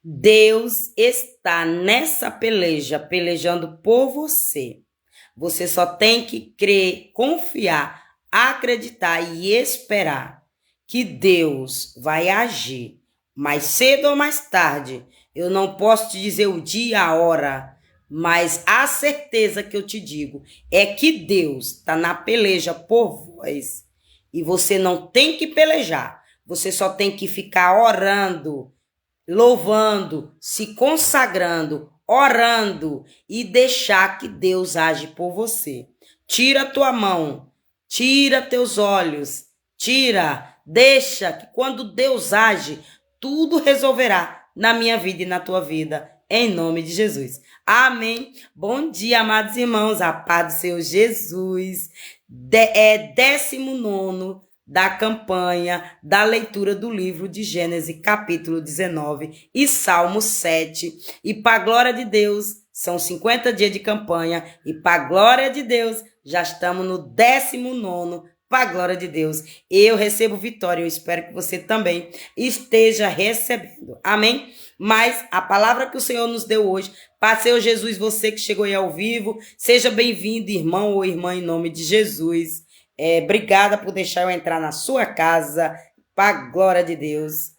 Deus está nessa peleja, pelejando por você. Você só tem que crer, confiar, acreditar e esperar que Deus vai agir. Mais cedo ou mais tarde, eu não posso te dizer o dia, a hora, mas a certeza que eu te digo é que Deus está na peleja por vós. E você não tem que pelejar, você só tem que ficar orando, louvando, se consagrando, orando e deixar que Deus age por você. Tira tua mão, tira teus olhos, deixa que quando Deus age, tudo resolverá na minha vida e na tua vida, em nome de Jesus. Amém. Bom dia, amados irmãos, a paz do Senhor Jesus. É 19º da campanha da leitura do livro de Gênesis, capítulo 19 e Salmo 7. E para a glória de Deus, são 50 dias de campanha e para a glória de Deus, já estamos no 19º, para a glória de Deus. Eu recebo vitória, eu espero que você também esteja recebendo. Amém? Mas a palavra que o Senhor nos deu hoje, Pai, Senhor Jesus, você que chegou aí ao vivo, seja bem-vindo, irmão ou irmã, em nome de Jesus. Obrigada por deixar eu entrar na sua casa, para a glória de Deus.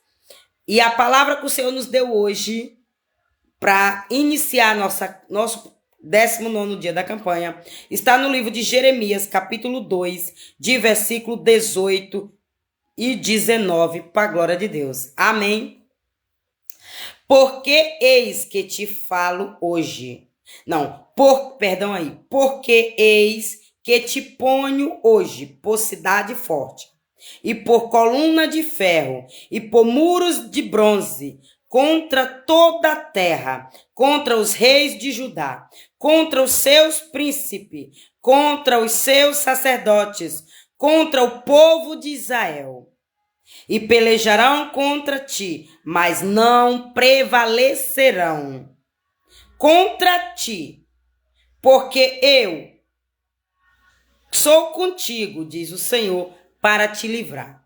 E a palavra que o Senhor nos deu hoje, para iniciar nosso 19º dia da campanha, está no livro de Jeremias, capítulo 2, de versículo 18 e 19, para a glória de Deus. Amém? Porque eis que te falo hoje. Porque eis que te ponho hoje por cidade forte, e por coluna de ferro, e por muros de bronze, contra toda a terra, contra os reis de Judá, contra os seus príncipes, contra os seus sacerdotes, contra o povo de Israel. E pelejarão contra ti, mas não prevalecerão contra ti, porque eu sou contigo, diz o Senhor, para te livrar.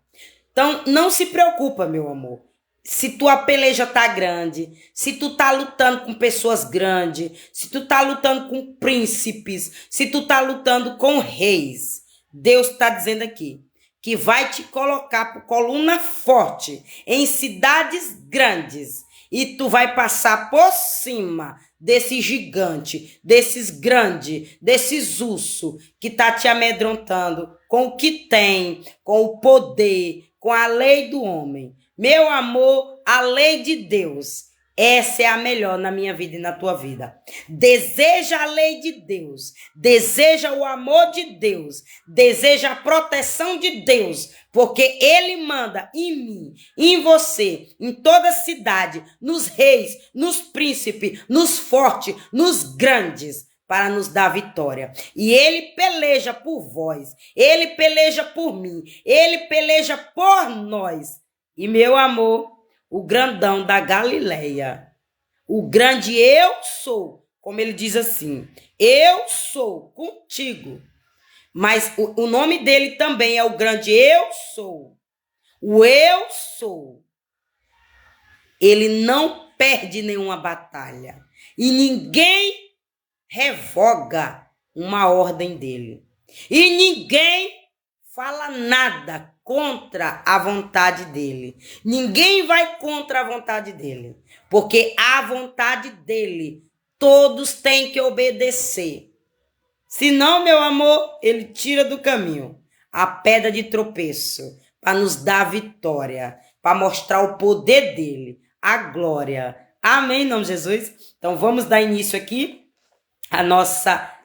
Então, não se preocupa, meu amor. Se tua peleja tá grande, se tu tá lutando com pessoas grandes, se tu tá lutando com príncipes, se tu tá lutando com reis, Deus está dizendo aqui que vai te colocar por coluna forte em cidades grandes e tu vai passar por cima desse gigante, desses grandes, desses ursos que tá te amedrontando com o que tem, com o poder, com a lei do homem. Meu amor, a lei de Deus, essa é a melhor na minha vida e na tua vida. Deseja a lei de Deus, deseja o amor de Deus, deseja a proteção de Deus, porque Ele manda em mim, em você, em toda a cidade, nos reis, nos príncipes, nos fortes, nos grandes, para nos dar vitória. E Ele peleja por vós, Ele peleja por mim, Ele peleja por nós. E meu amor, o grandão da Galileia, o grande eu sou, como ele diz assim, eu sou contigo. Mas o nome dele também é o grande eu sou. O eu sou. Ele não perde nenhuma batalha. E ninguém revoga uma ordem dele. E ninguém fala nada contra a vontade dele. Ninguém vai contra a vontade dele. Porque a vontade dele, todos têm que obedecer. Senão, meu amor, ele tira do caminho a pedra de tropeço para nos dar vitória, para mostrar o poder dele, a glória. Amém, em nome de Jesus? Então, vamos dar início aqui à nossa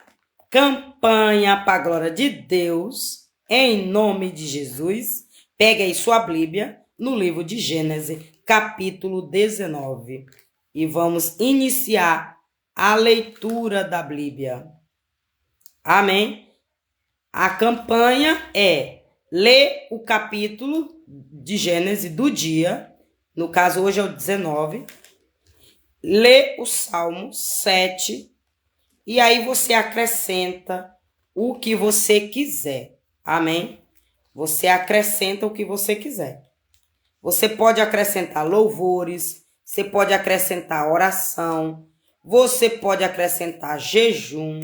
campanha para a glória de Deus, em nome de Jesus. Pega aí sua Bíblia no livro de Gênesis, capítulo 19. E vamos iniciar a leitura da Bíblia. Amém? A campanha é ler o capítulo de Gênesis do dia, no caso hoje é o 19, ler o Salmo 7, e aí você acrescenta o que você quiser. Amém? Você acrescenta o que você quiser. Você pode acrescentar louvores, você pode acrescentar oração, você pode acrescentar jejum.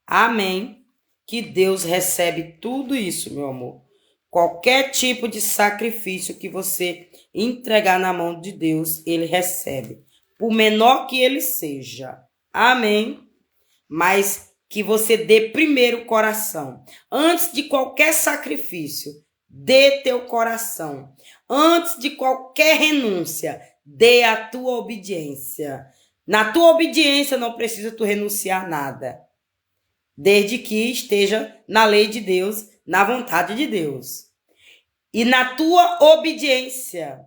Amém? Que Deus recebe tudo isso, meu amor. Qualquer tipo de sacrifício que você entregar na mão de Deus, ele recebe. Por menor que ele seja. Amém? Mas que você dê primeiro o coração. Antes de qualquer sacrifício, dê teu coração. Antes de qualquer renúncia, dê a tua obediência. Na tua obediência não precisa tu renunciar a nada. Desde que esteja na lei de Deus, na vontade de Deus. E na tua obediência,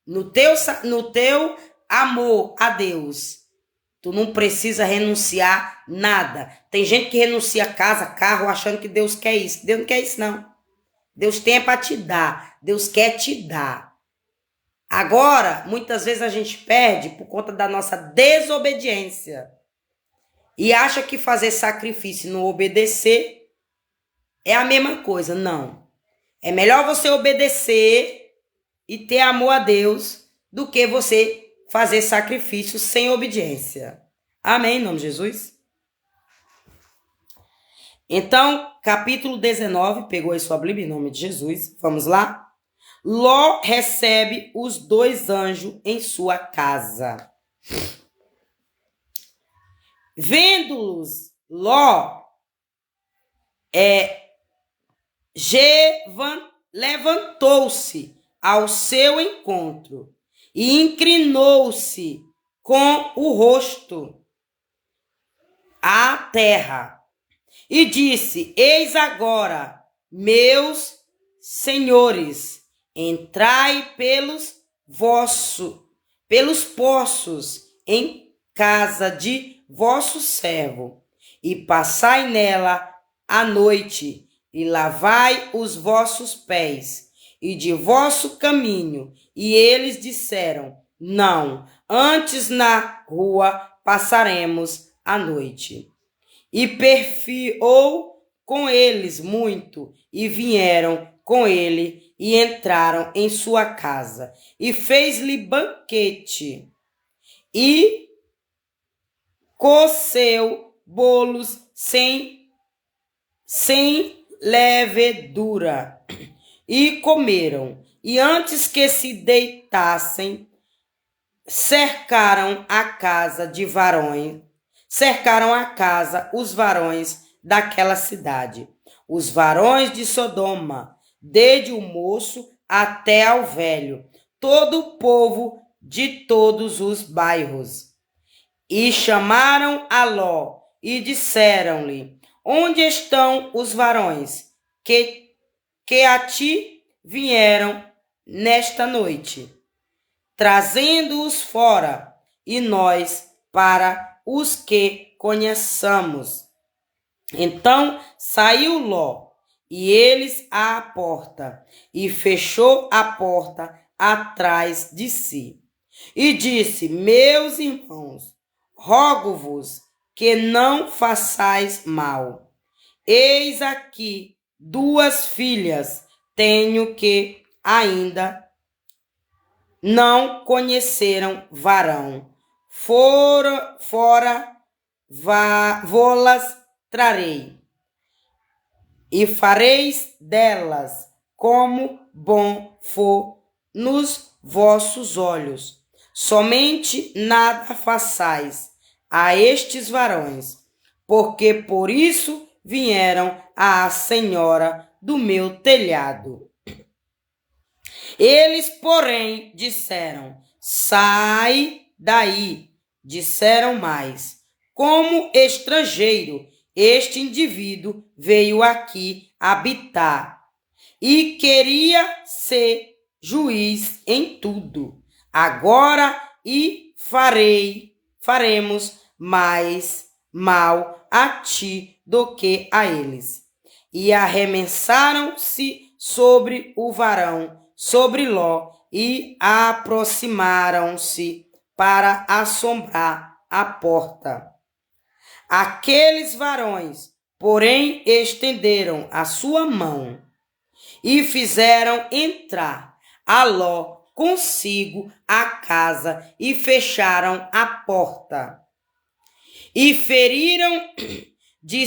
no teu amor a Deus, tu não precisa renunciar nada. Tem gente que renuncia casa, carro, achando que Deus quer isso. Deus não quer isso, não. Deus tem para te dar. Deus quer te dar. Agora, muitas vezes a gente perde por conta da nossa desobediência. E acha que fazer sacrifício e não obedecer é a mesma coisa. Não. É melhor você obedecer e ter amor a Deus do que você fazer sacrifício sem obediência. Amém, em nome de Jesus? Então, capítulo 19, pegou aí sua Bíblia em nome de Jesus. Vamos lá? Ló recebe os 2 anjos em sua casa. Vendo-los, Ló levantou-se ao seu encontro e inclinou-se com o rosto à terra e disse: Eis agora, meus senhores, entrai pelos poços em casa de vosso servo, e passai nela a noite, e lavai os vossos pés, e de vosso caminho. E eles disseram: Não, antes na rua passaremos a noite. E perfiou com eles muito, e vieram com ele, e entraram em sua casa, e fez-lhe banquete, e coceu bolos sem levedura, e comeram. E antes que se deitassem, cercaram a casa os varões daquela cidade, os varões de Sodoma, desde o moço até ao velho, todo o povo de todos os bairros. E chamaram a Ló e disseram-lhe: Onde estão os varões que a ti vieram nesta noite? Trazendo-os fora, e nós para os que conheçamos. Então saiu Ló, e eles à porta, e fechou a porta atrás de si. E disse: Meus irmãos, rogo-vos que não façais mal. Eis aqui 2 filhas tenho que ainda não conheceram varão. Vô-las trarei, e fareis delas como bom for nos vossos olhos. Somente nada façais a estes varões, porque por isso vieram à senhora do meu telhado. Eles, porém, disseram: Sai daí. Disseram mais: Como estrangeiro, este indivíduo veio aqui habitar e queria ser juiz em tudo. Agora faremos mais mal a ti do que a eles. E arremessaram-se sobre o varão, sobre Ló, e aproximaram-se para assombrar a porta. Aqueles varões, porém, estenderam a sua mão e fizeram entrar a Ló consigo a casa e fecharam a porta. E feriram de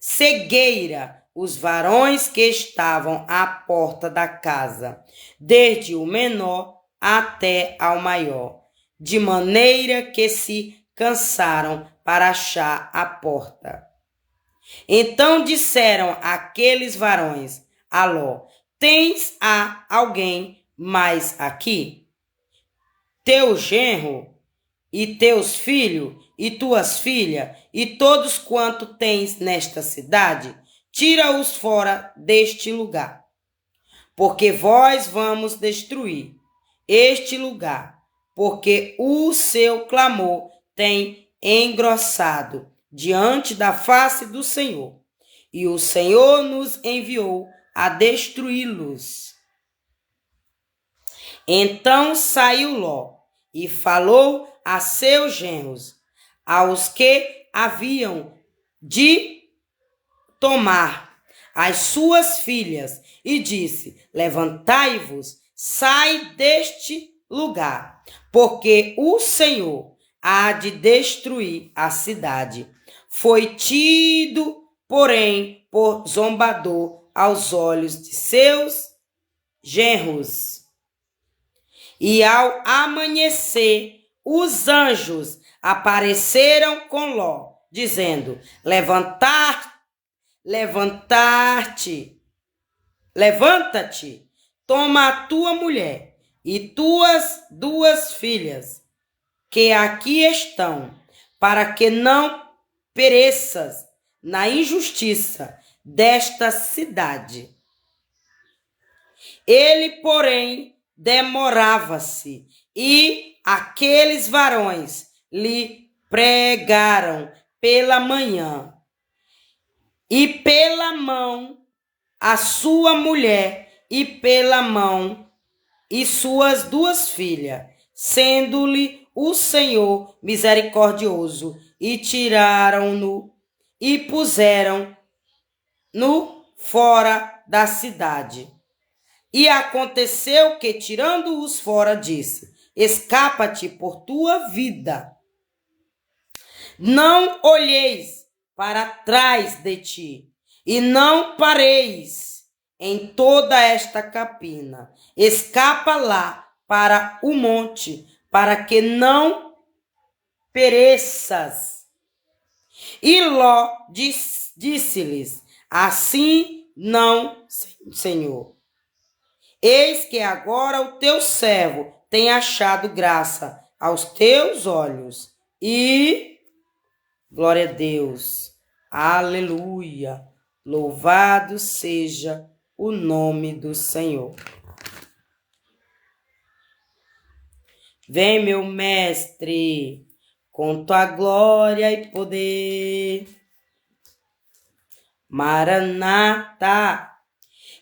cegueira os varões que estavam à porta da casa, desde o menor até ao maior, de maneira que se cansaram para achar a porta. Então disseram aqueles varões a Ló: tens alguém mais aqui? Teu genro e teus filhos e tuas filhas e todos quanto tens nesta cidade, tira-os fora deste lugar, porque vós vamos destruir este lugar, porque o seu clamor tem engrossado diante da face do Senhor, e o Senhor nos enviou a destruí-los. Então saiu Ló e falou a seus genros, aos que haviam de tomar as suas filhas, e disse: levantai-vos, sai deste lugar, porque o Senhor há de destruir a cidade. Foi tido, porém, por zombador aos olhos de seus genros. E ao amanhecer, os anjos apareceram com Ló, dizendo: levanta-te, toma a tua mulher e tuas 2 filhas, que aqui estão, para que não pereças na injustiça desta cidade. Ele, porém, demorava-se, e aqueles varões lhe pregaram pela manhã, e pela mão a sua mulher, e pela mão e suas 2 filhas, sendo-lhe o Senhor misericordioso, e tiraram-no e puseram-no fora da cidade. E aconteceu que, tirando-os fora, disse: escapa-te por tua vida. Não olheis para trás de ti, e não pareis em toda esta capina. Escapa lá para o monte, para que não pereças. E Ló disse-lhes: assim não, Senhor. Eis que agora o teu servo tem achado graça aos teus olhos. E glória a Deus. Aleluia. Louvado seja o nome do Senhor. Vem, meu mestre, com tua glória e poder. Maranata.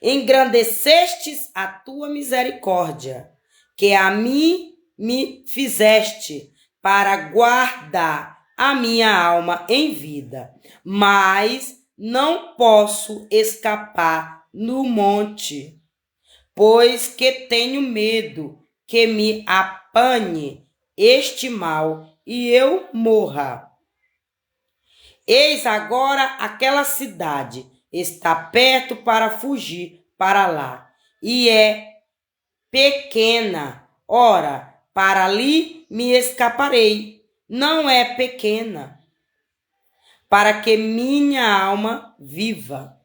Engrandecestes a tua misericórdia, que a mim me fizeste, para guardar a minha alma em vida. Mas não posso escapar no monte, pois que tenho medo que me apanhe este mal e eu morra. Eis agora aquela cidade está perto para fugir para lá, e é pequena. Ora, para ali me escaparei. Não é pequena, para que minha alma viva.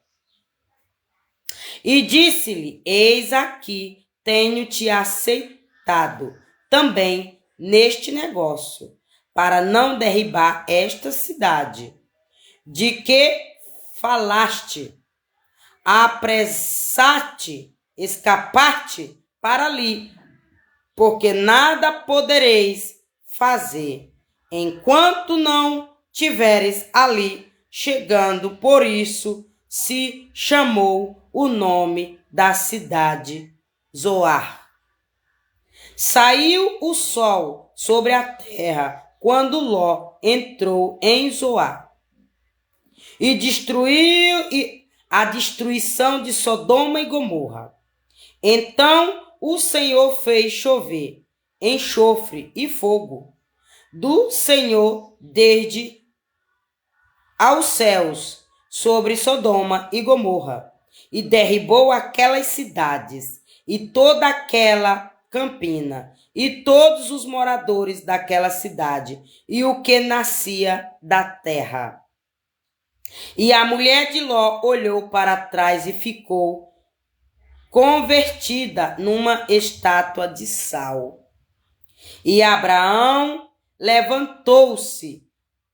E disse-lhe: eis aqui, tenho-te aceitado também neste negócio, para não derribar esta cidade, de que falaste. Apressar-te, escapar-te para ali, porque nada podereis fazer, enquanto não tiveres ali chegando. Por isso se chamou o nome da cidade Zoar. Saiu o sol sobre a terra quando Ló entrou em Zoar, e destruiu a destruição de Sodoma e Gomorra. Então o Senhor fez chover enxofre e fogo do Senhor desde aos céus sobre Sodoma e Gomorra, e derribou aquelas cidades e toda aquela campina e todos os moradores daquela cidade e o que nascia da terra. E a mulher de Ló olhou para trás e ficou convertida numa estátua de sal. E Abraão levantou-se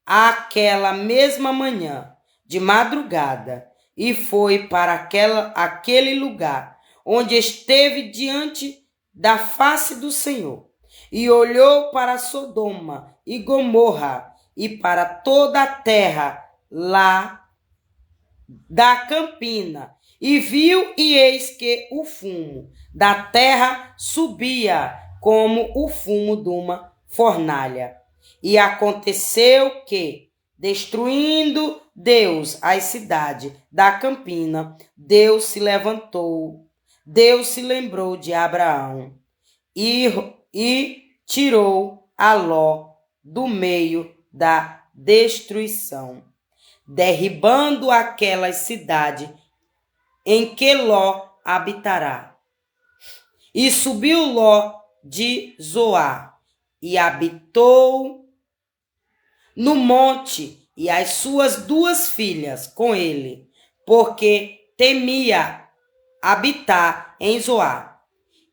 aquela mesma manhã, de madrugada, e foi para aquele lugar, onde esteve diante da face do Senhor, e olhou para Sodoma e Gomorra, e para toda a terra lá da campina, e viu, e eis que o fumo da terra subia como o fumo de uma fornalha. E aconteceu que, destruindo Deus as cidades da campina, Deus se lembrou de Abraão e tirou a Ló do meio da destruição, derribando aquelas cidades em que Ló habitará. E subiu Ló de Zoar e habitou no monte, e as suas 2 filhas com ele, porque temia habitar em Zoar.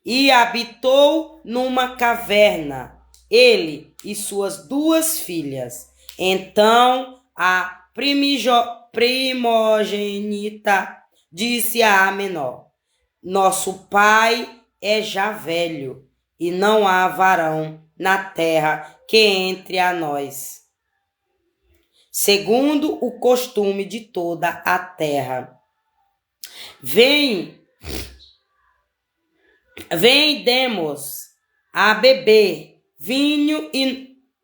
E habitou numa caverna, ele e suas 2 filhas. Então a primogênita disse à menor: nosso pai é já velho, e não há varão na terra que entre a nós, segundo o costume de toda a terra. Vem, demos a beber vinho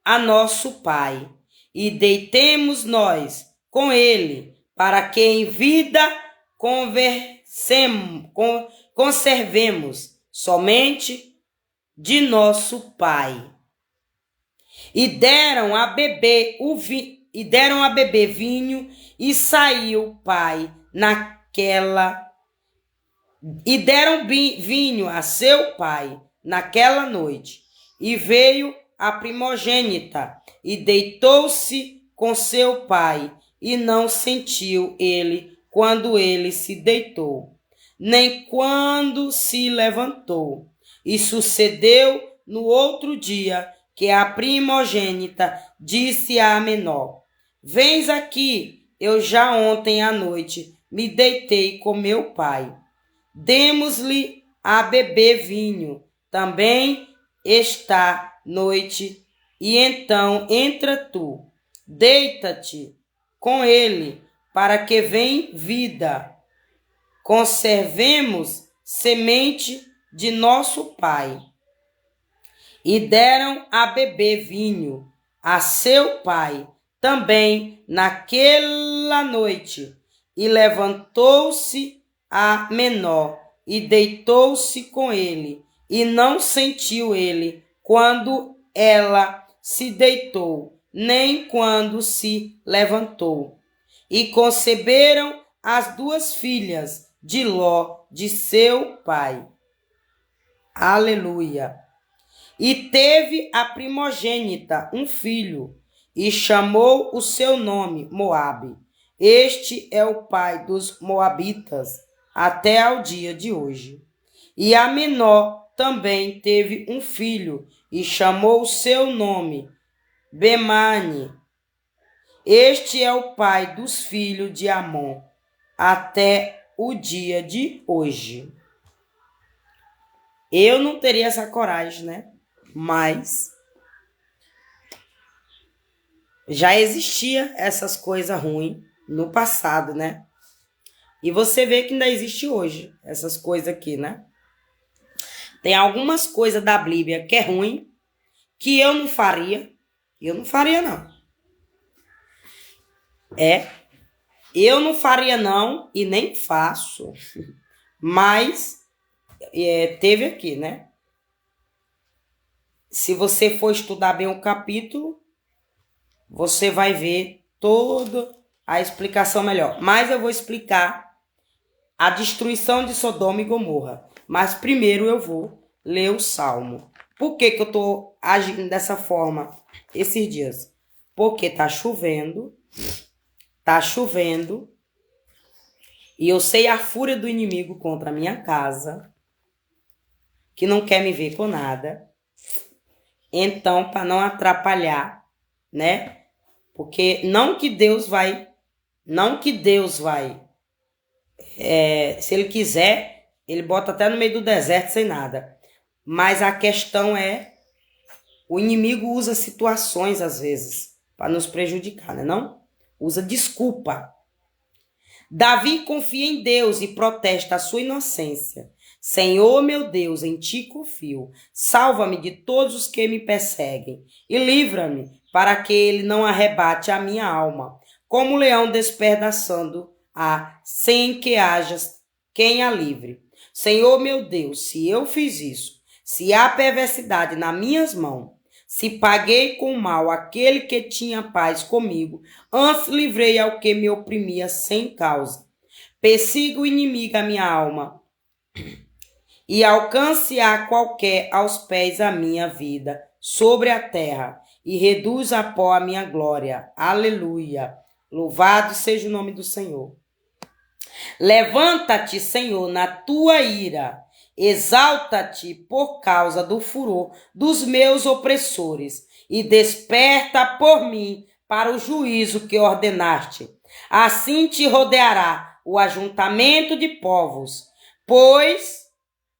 a nosso pai, e deitemos nós com ele, para que em vida conservemos somente de nosso pai. E deram a beber vinho, e saiu o pai e deram vinho a seu pai naquela noite. E veio a primogênita e deitou-se com seu pai, e não sentiu ele quando ele se deitou, nem quando se levantou. E sucedeu no outro dia que a primogênita disse à menor: vens aqui, eu já ontem à noite me deitei com meu pai. Demos-lhe a beber vinho, também esta noite, e então entra tu, deita-te com ele, para que venha vida, conservemos semente de nosso pai. E deram a beber vinho a seu pai também naquela noite. E levantou-se a menor e deitou-se com ele, e não sentiu ele quando ela se deitou, nem quando se levantou. E conceberam as 2 filhas de Ló, de seu pai. Aleluia! E teve a primogênita um filho, e chamou o seu nome Moabe. Este é o pai dos moabitas até ao dia de hoje. E a menor também teve um filho, e chamou o seu nome Bemane. Este é o pai dos filhos de Amon até o dia de hoje. Eu não teria essa coragem, né? Mas já existia essas coisas ruins no passado, né? E você vê que ainda existe hoje essas coisas aqui, né? Tem algumas coisas da Bíblia que é ruim, que eu não faria. Eu não faria, não. Eu não faria, não, e nem faço. Mas teve aqui, né? Se você for estudar bem o capítulo, você vai ver toda a explicação melhor. Mas eu vou explicar a destruição de Sodoma e Gomorra. Mas primeiro eu vou ler o Salmo. Por que que eu tô agindo dessa forma esses dias? Porque tá chovendo, e eu sei a fúria do inimigo contra a minha casa, que não quer me ver com nada. Então, para não atrapalhar, né? Porque não que Deus vai, se ele quiser, ele bota até no meio do deserto sem nada. Mas a questão é, o inimigo usa situações às vezes para nos prejudicar, né? Não? Usa desculpa. Davi confia em Deus e protesta a sua inocência. Senhor meu Deus, em ti confio. Salva-me de todos os que me perseguem e livra-me para que ele não arrebate a minha alma, como o leão despedaçando sem que haja quem a livre. Senhor meu Deus, se eu fiz isso, se há perversidade nas minhas mãos, se paguei com mal aquele que tinha paz comigo, antes livrei ao que me oprimia sem causa. Persiga o inimigo a minha alma, e alcance a qualquer aos pés a minha vida sobre a terra, e reduz a pó a minha glória. Aleluia. Louvado seja o nome do Senhor. Levanta-te, Senhor, na tua ira. Exalta-te por causa do furor dos meus opressores e desperta por mim para o juízo que ordenaste. Assim te rodeará o ajuntamento de povos, pois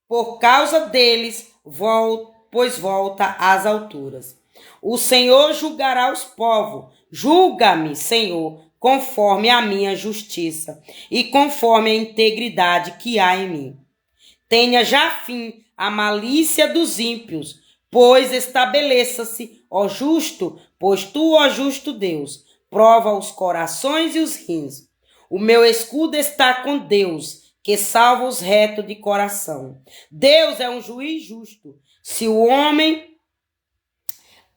por causa deles volta às alturas. O Senhor julgará os povos. Julga-me, Senhor, conforme a minha justiça e conforme a integridade que há em mim. Tenha já fim a malícia dos ímpios, pois estabeleça-se, ó justo, pois tu, ó justo Deus, prova os corações e os rins. O meu escudo está com Deus, que salva os retos de coração. Deus é um juiz justo. Se o homem,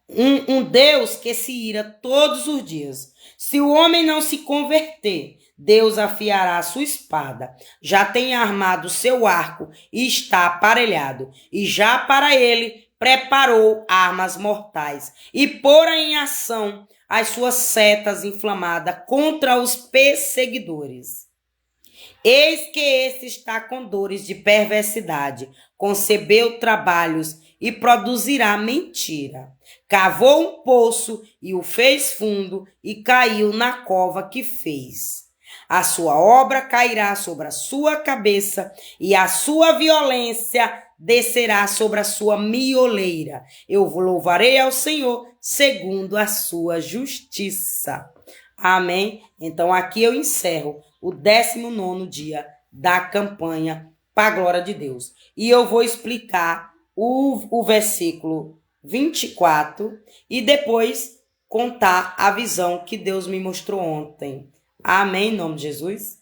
um Deus que se ira todos os dias. Se o homem não se converter, Deus afiará a sua espada, já tem armado seu arco e está aparelhado, e já para ele preparou armas mortais, e porá em ação as suas setas inflamadas contra os perseguidores. Eis que este está com dores de perversidade, concebeu trabalhos e produzirá mentira. Cavou um poço e o fez fundo e caiu na cova que fez. A sua obra cairá sobre a sua cabeça e a sua violência descerá sobre a sua mioleira. Eu louvarei ao Senhor segundo a sua justiça. Amém? Então aqui eu encerro o 19º dia da campanha para a glória de Deus. E eu vou explicar o versículo 24 e depois contar a visão que Deus me mostrou ontem. Amém, em nome de Jesus.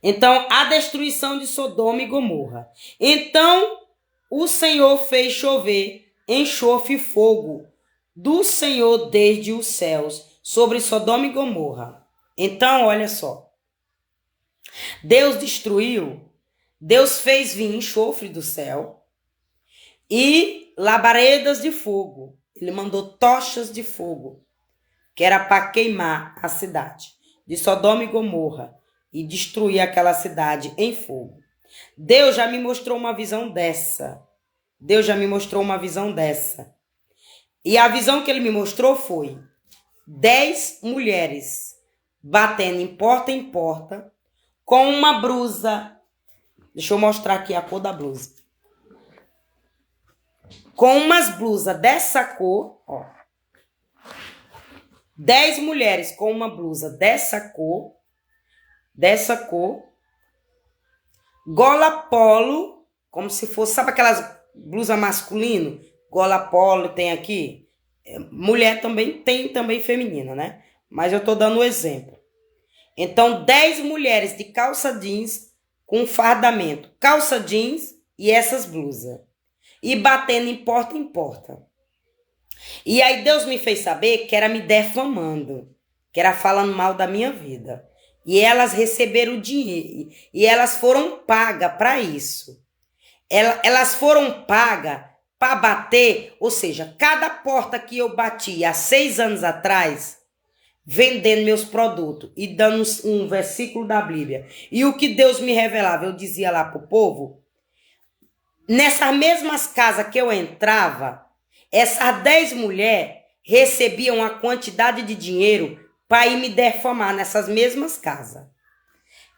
Então, a destruição de Sodoma e Gomorra. Então, o Senhor fez chover enxofre e fogo do Senhor desde os céus sobre Sodoma e Gomorra. Então, olha só. Deus destruiu, Deus fez vir enxofre do céu e labaredas de fogo. Ele mandou tochas de fogo, que era para queimar a cidade de Sodoma e Gomorra e destruir aquela cidade em fogo. Deus já me mostrou uma visão dessa. E a visão que ele me mostrou foi 10 mulheres batendo em porta com uma blusa. Deixa eu mostrar aqui a cor da blusa. Com umas blusas dessa cor, ó. 10 mulheres com uma blusa dessa cor, gola polo, como se fosse, sabe aquelas blusas masculino? Gola polo tem aqui. Mulher também tem, também feminina, né? Mas eu tô dando um exemplo. Então, 10 mulheres de calça jeans com fardamento, calça jeans e essas blusas. E batendo em porta. E aí Deus me fez saber que era me defamando, que era falando mal da minha vida. E elas receberam o dinheiro. E elas foram pagas para isso. Elas foram pagas para bater, ou seja, cada porta que eu bati há 6 anos atrás, vendendo meus produtos e dando um versículo da Bíblia. E o que Deus me revelava, eu dizia lá pro povo, nessas mesmas casas que eu entrava, essas 10 mulheres recebiam uma quantidade de dinheiro para ir me defamar nessas mesmas casas.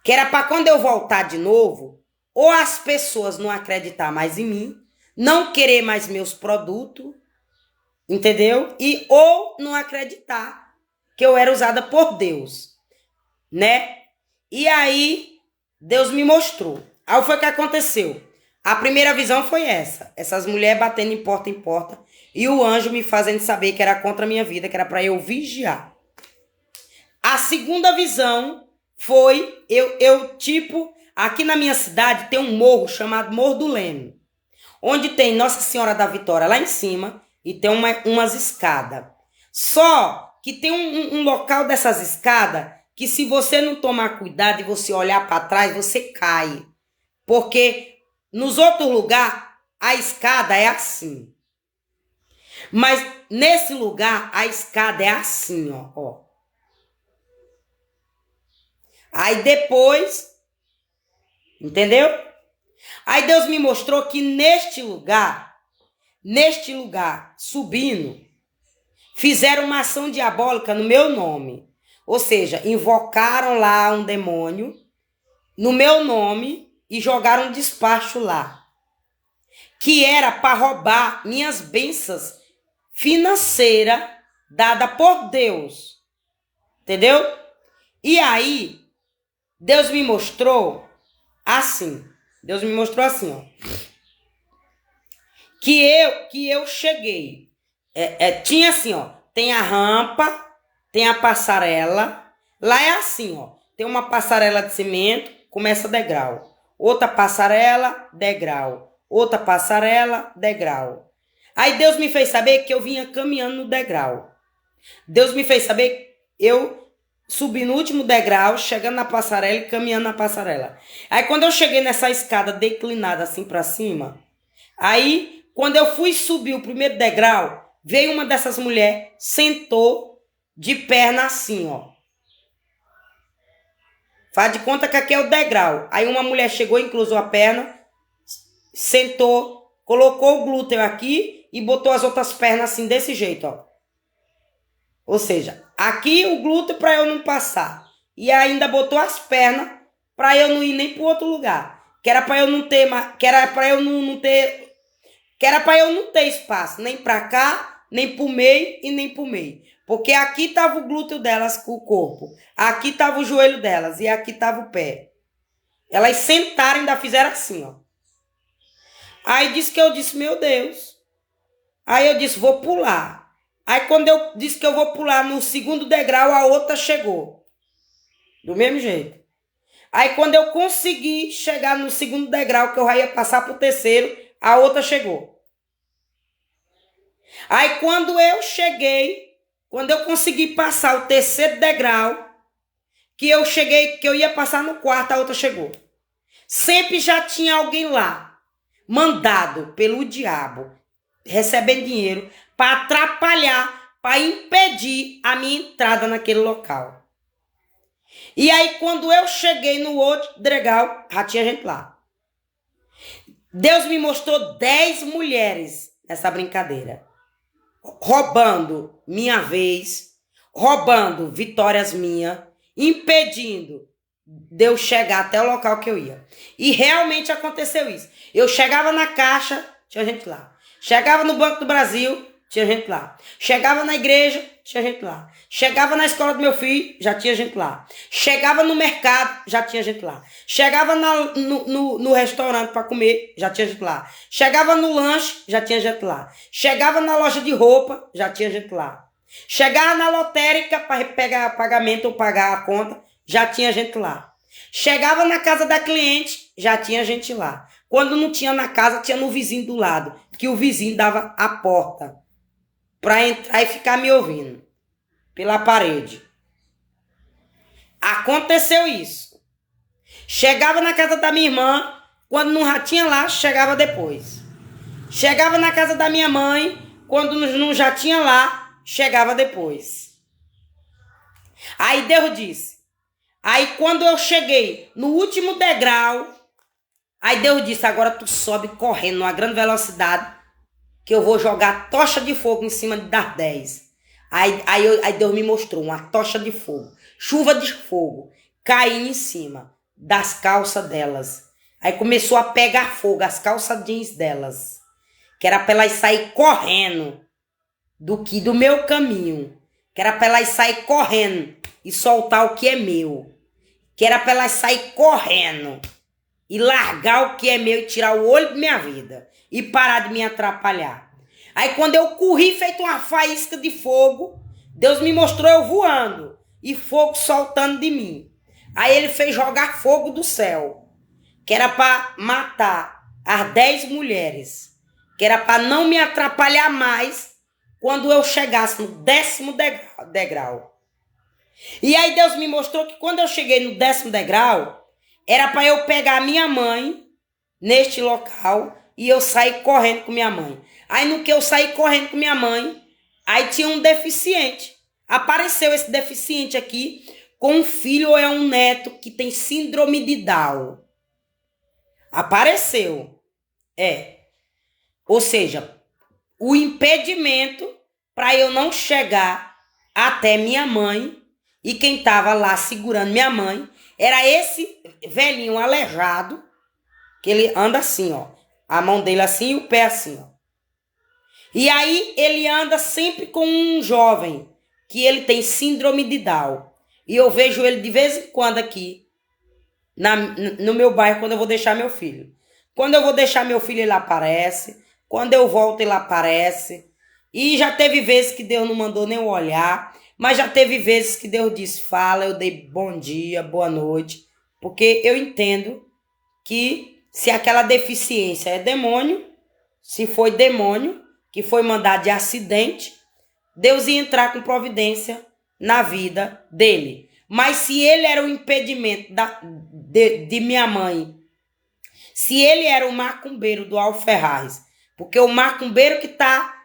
Que era para quando eu voltar de novo, ou as pessoas não acreditar mais em mim, não querer mais meus produtos, entendeu? Ou não acreditar que eu era usada por Deus, né? E aí, Deus me mostrou. Aí foi o que aconteceu. A primeira visão foi essa. Essas mulheres batendo em porta. E o anjo me fazendo saber que era contra a minha vida, que era para eu vigiar. A segunda visão foi, aqui na minha cidade tem um morro chamado Morro do Leme, onde tem Nossa Senhora da Vitória lá em cima e tem umas escadas. Só que tem um local dessas escadas que se você não tomar cuidado e você olhar para trás, você cai. Porque nos outros lugares a escada é assim. Mas nesse lugar a escada é assim, ó. Aí depois, entendeu? Aí Deus me mostrou que neste lugar, subindo, fizeram uma ação diabólica no meu nome. Ou seja, invocaram lá um demônio no meu nome e jogaram um despacho lá. Que era para roubar minhas bênçãos financeiras dadas por Deus. Entendeu? E aí, Deus me mostrou assim. Ó. Que eu cheguei. Tinha assim, ó. Tem a rampa, tem a passarela. Lá é assim, ó. Tem uma passarela de cimento, começa degrau. Outra passarela, degrau. Outra passarela, degrau. Aí Deus me fez saber que eu vinha caminhando no degrau. Deus me fez saber eu subi no último degrau, chegando na passarela e caminhando na passarela. Aí quando eu cheguei nessa escada declinada assim para cima, aí quando eu fui subir o primeiro degrau, veio uma dessas mulheres, sentou de perna assim, ó. Faz de conta que aqui é o degrau. Aí uma mulher chegou, cruzou a perna, sentou, colocou o glúteo aqui e botou as outras pernas assim desse jeito, ó. Ou seja, aqui o glúteo para eu não passar. E ainda botou as pernas para eu não ir nem para outro lugar. Que era para eu não ter, espaço, nem para cá, nem para o meio e nem para o meio. Porque aqui estava o glúteo delas com o corpo. Aqui estava o joelho delas e aqui estava o pé. Elas sentaram e ainda fizeram assim, ó. Aí eu disse, meu Deus. Aí eu disse, vou pular. Aí quando eu disse que eu vou pular no segundo degrau, a outra chegou. Do mesmo jeito. Aí quando eu consegui chegar no segundo degrau, que eu já ia passar pro terceiro, a outra chegou. Aí quando eu consegui passar o terceiro degrau, que eu ia passar no quarto, a outra chegou. Sempre já tinha alguém lá, mandado pelo diabo, recebendo dinheiro, para atrapalhar, para impedir a minha entrada naquele local. E aí, quando eu cheguei no outro degrau, já tinha gente lá. Deus me mostrou 10 mulheres nessa brincadeira. Roubando minha vez, roubando vitórias minhas, impedindo de eu chegar até o local que eu ia. E realmente aconteceu isso. Eu chegava na caixa, tinha gente lá. Chegava no Banco do Brasil, tinha gente lá. Chegava na igreja, tinha gente lá. Chegava na escola do meu filho, já tinha gente lá. Chegava no mercado, já tinha gente lá. Chegava no restaurante para comer, já tinha gente lá. Chegava no lanche, já tinha gente lá. Chegava na loja de roupa, já tinha gente lá. Chegava na lotérica para pegar pagamento ou pagar a conta, já tinha gente lá. Chegava na casa da cliente, já tinha gente lá. Quando não tinha na casa, tinha no vizinho do lado, que o vizinho dava a porta para entrar e ficar me ouvindo pela parede. Aconteceu isso. Chegava na casa da minha irmã, quando não já tinha lá, chegava depois. Chegava na casa da minha mãe, quando não já tinha lá, chegava depois. Aí Deus disse. Aí quando eu cheguei no último degrau, aí Deus disse, agora tu sobe correndo numa grande velocidade, que eu vou jogar tocha de fogo em cima das 10. Aí Deus me mostrou uma tocha de fogo, chuva de fogo, caindo em cima das calças delas. Aí começou a pegar fogo, as calças jeans delas, que era para elas sair correndo do meu caminho, que era para elas sair correndo e soltar o que é meu, que era para elas sair correndo e largar o que é meu e tirar o olho da minha vida e parar de me atrapalhar. Aí quando eu corri feito uma faísca de fogo, Deus me mostrou eu voando e fogo soltando de mim. Aí ele fez jogar fogo do céu, que era para matar as 10 mulheres, que era para não me atrapalhar mais quando eu chegasse no 10º degrau. E aí Deus me mostrou que quando eu cheguei no 10º degrau, era para eu pegar a minha mãe neste local e eu sair correndo com minha mãe. Aí no que eu saí correndo com minha mãe, aí tinha um deficiente. Apareceu esse deficiente aqui com um filho ou é um neto que tem síndrome de Down. Apareceu. Ou seja, o impedimento para eu não chegar até minha mãe, e quem estava lá segurando minha mãe era esse velhinho aleijado, que ele anda assim, ó, a mão dele assim e o pé assim, ó. E aí ele anda sempre com um jovem que ele tem síndrome de Down. E eu vejo ele de vez em quando aqui no meu bairro quando eu vou deixar meu filho. Quando eu vou deixar meu filho, ele aparece. Quando eu volto, ele aparece. E já teve vezes que Deus não mandou nem eu olhar. Mas já teve vezes que Deus disse, fala, eu dei bom dia, boa noite. Porque eu entendo que se aquela deficiência é demônio, se foi demônio que foi mandado de acidente, Deus ia entrar com providência na vida dele. Mas se ele era o impedimento de minha mãe, se ele era o macumbeiro do Alferraz, porque o macumbeiro que está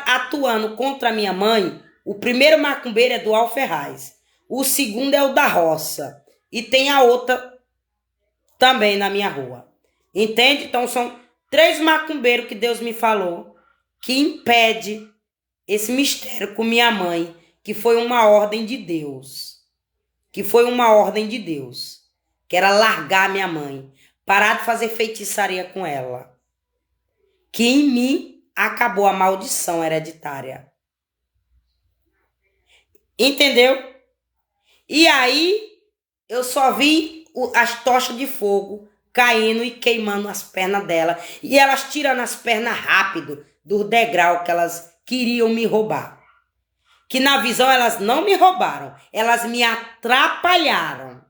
atuando contra a minha mãe, o primeiro macumbeiro é do Alferraz, o segundo é o da roça, e tem a outra também na minha rua. Entende? Então são 3 macumbeiros que Deus me falou que impede esse mistério com minha mãe, que foi uma ordem de Deus. Que foi uma ordem de Deus. Que era largar minha mãe. Parar de fazer feitiçaria com ela. Que em mim acabou a maldição hereditária. Entendeu? E aí eu só vi as tochas de fogo caindo e queimando as pernas dela. E elas tirando as pernas rápido do degrau que elas queriam me roubar. Que na visão elas não me roubaram, elas me atrapalharam.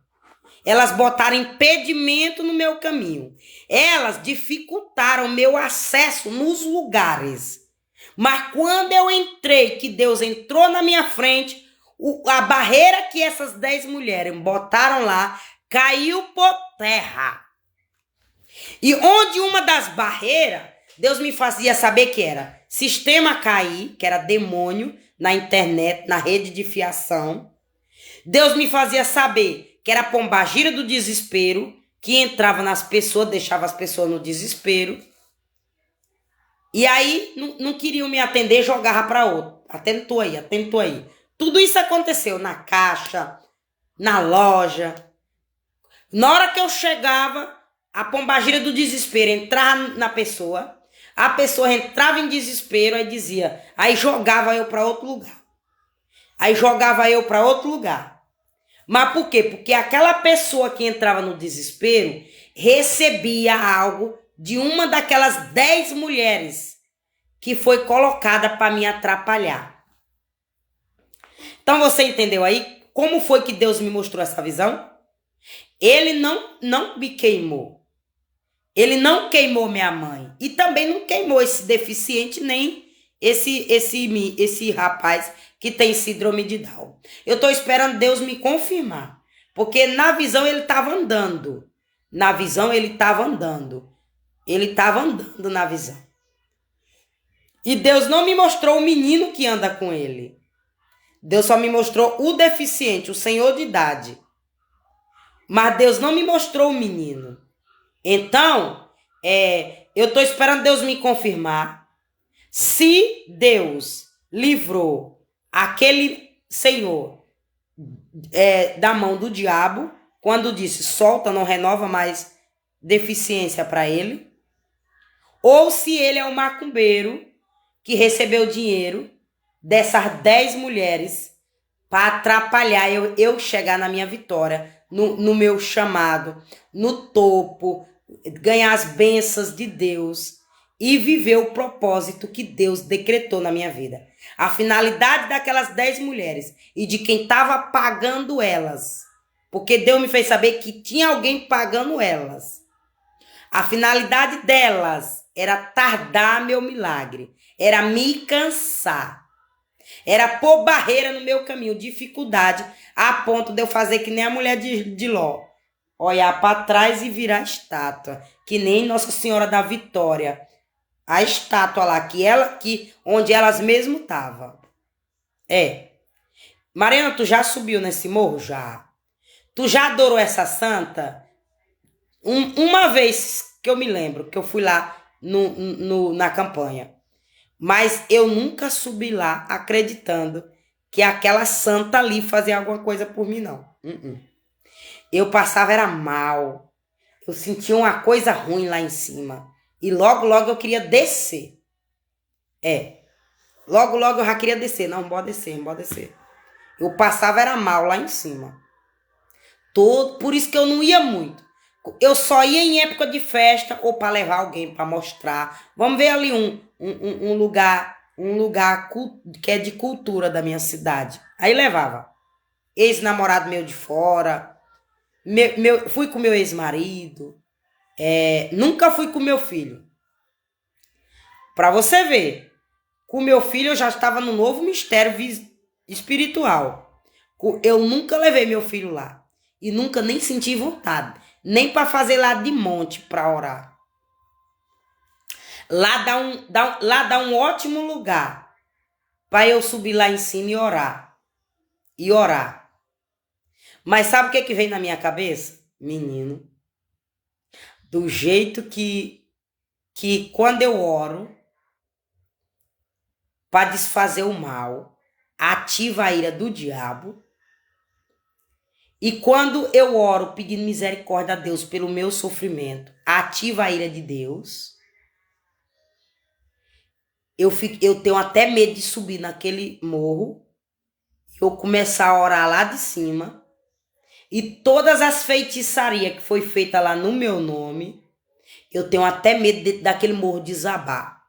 Elas botaram impedimento no meu caminho. Elas dificultaram meu acesso nos lugares. Mas quando eu entrei, que Deus entrou na minha frente, a barreira que essas 10 mulheres botaram lá caiu por terra. E onde uma das barreiras, Deus me fazia saber que era sistema cair, que era demônio, na internet, na rede de fiação. Deus me fazia saber que era pombagira do desespero, que entrava nas pessoas, deixava as pessoas no desespero. E aí não queriam me atender, jogava para outro. Atentou aí. Tudo isso aconteceu na caixa, na loja. Na hora que eu chegava, a pombagira do desespero entrava na pessoa. A pessoa entrava em desespero, aí jogava eu para outro lugar. Mas por quê? Porque aquela pessoa que entrava no desespero recebia algo de uma daquelas 10 mulheres que foi colocada para me atrapalhar. Então você entendeu aí como foi que Deus me mostrou essa visão? Ele não me queimou. Ele não queimou minha mãe. E também não queimou esse deficiente, nem esse rapaz que tem síndrome de Down. Eu estou esperando Deus me confirmar. Porque na visão ele estava andando. Na visão ele estava andando. Ele estava andando na visão. E Deus não me mostrou o menino que anda com ele. Deus só me mostrou o deficiente, o senhor de idade. Mas Deus não me mostrou o menino. Então, eu estou esperando Deus me confirmar. Se Deus livrou aquele senhor da mão do diabo, quando disse, solta, não renova mais deficiência para ele. Ou se ele é um macumbeiro que recebeu dinheiro dessas 10 mulheres para atrapalhar eu chegar na minha vitória, no meu chamado, no topo, ganhar as bênçãos de Deus e viver o propósito que Deus decretou na minha vida. A finalidade daquelas 10 mulheres e de quem estava pagando elas, porque Deus me fez saber que tinha alguém pagando elas. A finalidade delas era tardar meu milagre, era me cansar, era pôr barreira no meu caminho, dificuldade, a ponto de eu fazer que nem a mulher de Ló, olhar para trás e virar estátua, que nem Nossa Senhora da Vitória, a estátua lá, onde elas mesmo estavam. Mariana, tu já subiu nesse morro? Já. Tu já adorou essa santa? Uma vez que eu me lembro, que eu fui lá na campanha. Mas eu nunca subi lá acreditando que aquela santa ali fazia alguma coisa por mim, não. Eu passava, era mal. Eu sentia uma coisa ruim lá em cima. E logo eu queria descer. Logo eu já queria descer. Não bora descer. Eu passava, era mal lá em cima. Por isso que eu não ia muito. Eu só ia em época de festa ou para levar alguém para mostrar. Vamos ver ali um lugar que é de cultura da minha cidade. Aí levava ex-namorado meu de fora, fui com meu ex-marido, nunca fui com meu filho. Para você ver, com meu filho eu já estava no novo mistério espiritual. Eu nunca levei meu filho lá e nunca nem senti vontade. Nem para fazer lá de monte para orar. Lá dá um ótimo lugar para eu subir lá em cima e orar. Mas sabe o que vem na minha cabeça? Menino, do jeito que quando eu oro para desfazer o mal, ativa a ira do diabo. E quando eu oro pedindo misericórdia a Deus pelo meu sofrimento, ativa a ira de Deus. Eu tenho até medo de subir naquele morro. Eu começar a orar lá de cima. E todas as feitiçarias que foi feita lá no meu nome, eu tenho até medo daquele morro desabar.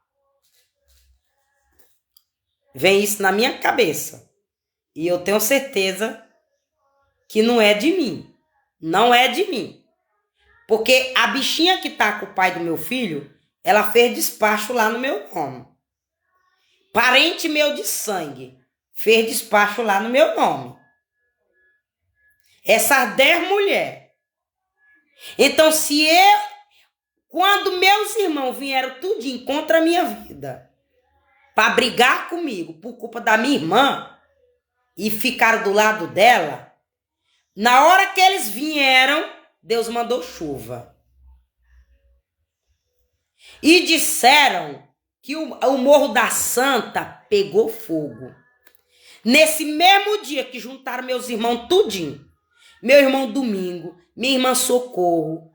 Vem isso na minha cabeça. E eu tenho certeza que não é de mim. Não é de mim. Porque a bichinha que tá com o pai do meu filho, ela fez despacho lá no meu nome. Parente meu de sangue, fez despacho lá no meu nome. Essas 10 mulheres. Então, quando meus irmãos vieram tudinho contra a minha vida, para brigar comigo por culpa da minha irmã, e ficaram do lado dela, na hora que eles vieram, Deus mandou chuva. E disseram que o Morro da Santa pegou fogo. Nesse mesmo dia que juntaram meus irmãos tudinho, meu irmão Domingo, minha irmã Socorro.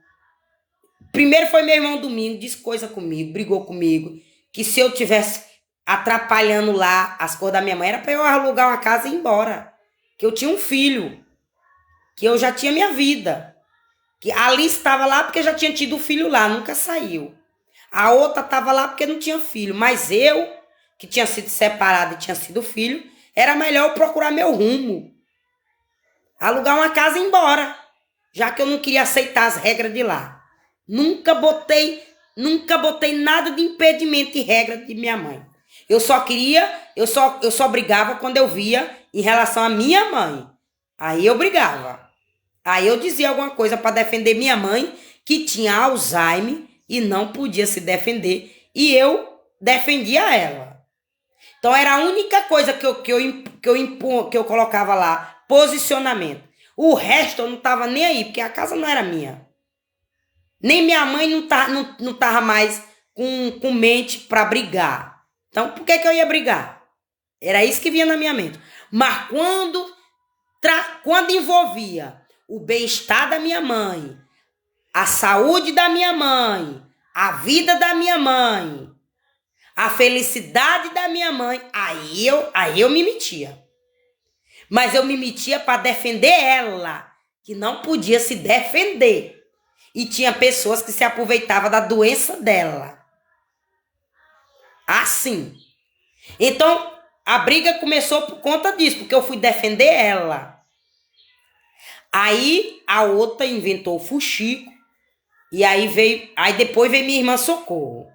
Primeiro foi meu irmão Domingo, disse coisa comigo, brigou comigo, que se eu tivesse atrapalhando lá as coisas da minha mãe, era para eu alugar uma casa e ir embora. Que eu tinha um filho. Que eu já tinha minha vida. Que a Alice estava lá porque já tinha tido filho lá, nunca saiu. A outra estava lá porque não tinha filho. Mas eu, que tinha sido separada e tinha sido filho, era melhor eu procurar meu rumo. alugar uma casa e ir embora, já que eu não queria aceitar as regras de lá. Nunca botei nada de impedimento e regra de minha mãe. Eu só brigava quando eu via em relação à minha mãe. Aí eu brigava. Aí eu dizia alguma coisa para defender minha mãe, que tinha Alzheimer e não podia se defender, e eu defendia ela. Então era a única coisa que eu colocava lá, posicionamento. O resto eu não tava nem aí, porque a casa não era minha. Nem minha mãe não tava mais com mente para brigar. Então por que eu ia brigar? Era isso que vinha na minha mente. Mas quando envolvia o bem-estar da minha mãe, a saúde da minha mãe, a vida da minha mãe, a felicidade da minha mãe, aí eu me metia. Mas eu me metia para defender ela, que não podia se defender. E tinha pessoas que se aproveitavam da doença dela. Assim. Então, a briga começou por conta disso, porque eu fui defender ela. Aí a outra inventou o fuxico. E aí depois veio minha irmã Socorro.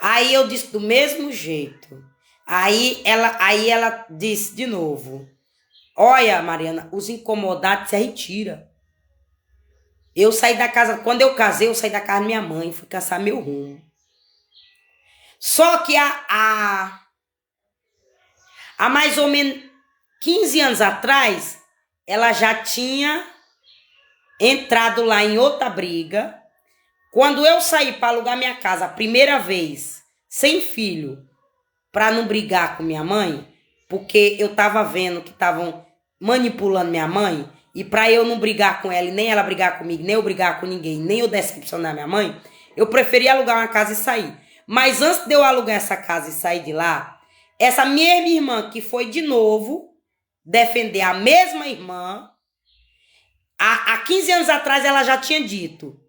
Aí eu disse do mesmo jeito. Aí ela disse de novo: olha, Mariana, os incomodados se retira. Eu saí da casa, quando eu casei, eu saí da casa da minha mãe, fui caçar meu rumo. Só que há mais ou menos 15 anos atrás, ela já tinha entrado lá em outra briga. Quando eu saí para alugar minha casa a primeira vez, sem filho, para não brigar com minha mãe, porque eu tava vendo que estavam manipulando minha mãe, e para eu não brigar com ela, e nem ela brigar comigo, nem eu brigar com ninguém, nem eu decepcionar minha mãe, eu preferi alugar uma casa e sair. Mas antes de eu alugar essa casa e sair de lá, essa mesma irmã que foi de novo defender a mesma irmã, há 15 anos atrás ela já tinha dito: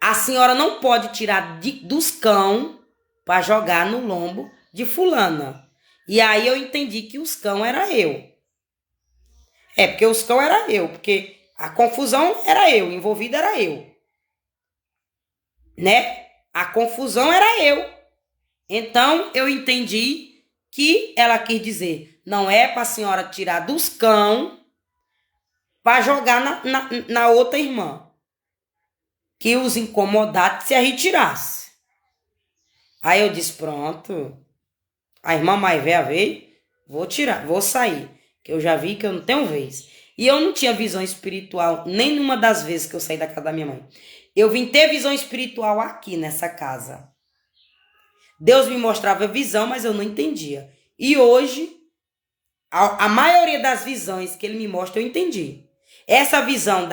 a senhora não pode tirar dos cão para jogar no lombo de fulana. E aí eu entendi que os cão era eu. Porque os cão era eu, porque a confusão era eu, envolvida era eu. Né? A confusão era eu. Então eu entendi que ela quis dizer: não é para a senhora tirar dos cão para jogar na outra irmã. Que os incomodados se retirasse. Aí eu disse: pronto, a irmã mais velha veio, vou sair, que eu já vi que eu não tenho vez. E eu não tinha visão espiritual nenhuma das vezes que eu saí da casa da minha mãe. Eu vim ter visão espiritual aqui nessa casa. Deus me mostrava visão, mas eu não entendia. E hoje, a maioria das visões que ele me mostra, eu entendi. Essa visão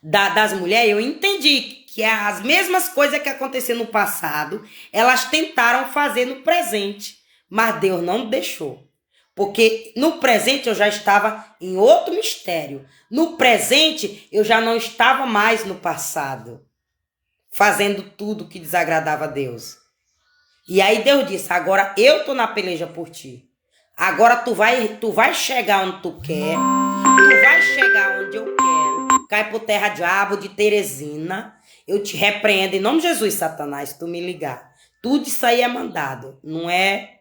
das mulheres, eu entendi que as mesmas coisas que aconteceram no passado, elas tentaram fazer no presente, mas Deus não deixou. Porque no presente eu já estava em outro mistério. No presente eu já não estava mais no passado, fazendo tudo que desagradava a Deus. E aí Deus disse: agora eu tô na peleja por ti. Agora tu vai chegar onde tu quer, tu vai chegar onde eu quero. Cai por terra, diabo de Teresina. Eu te repreendo em nome de Jesus, Satanás, se tu me ligar. Tudo isso aí é mandado. Não é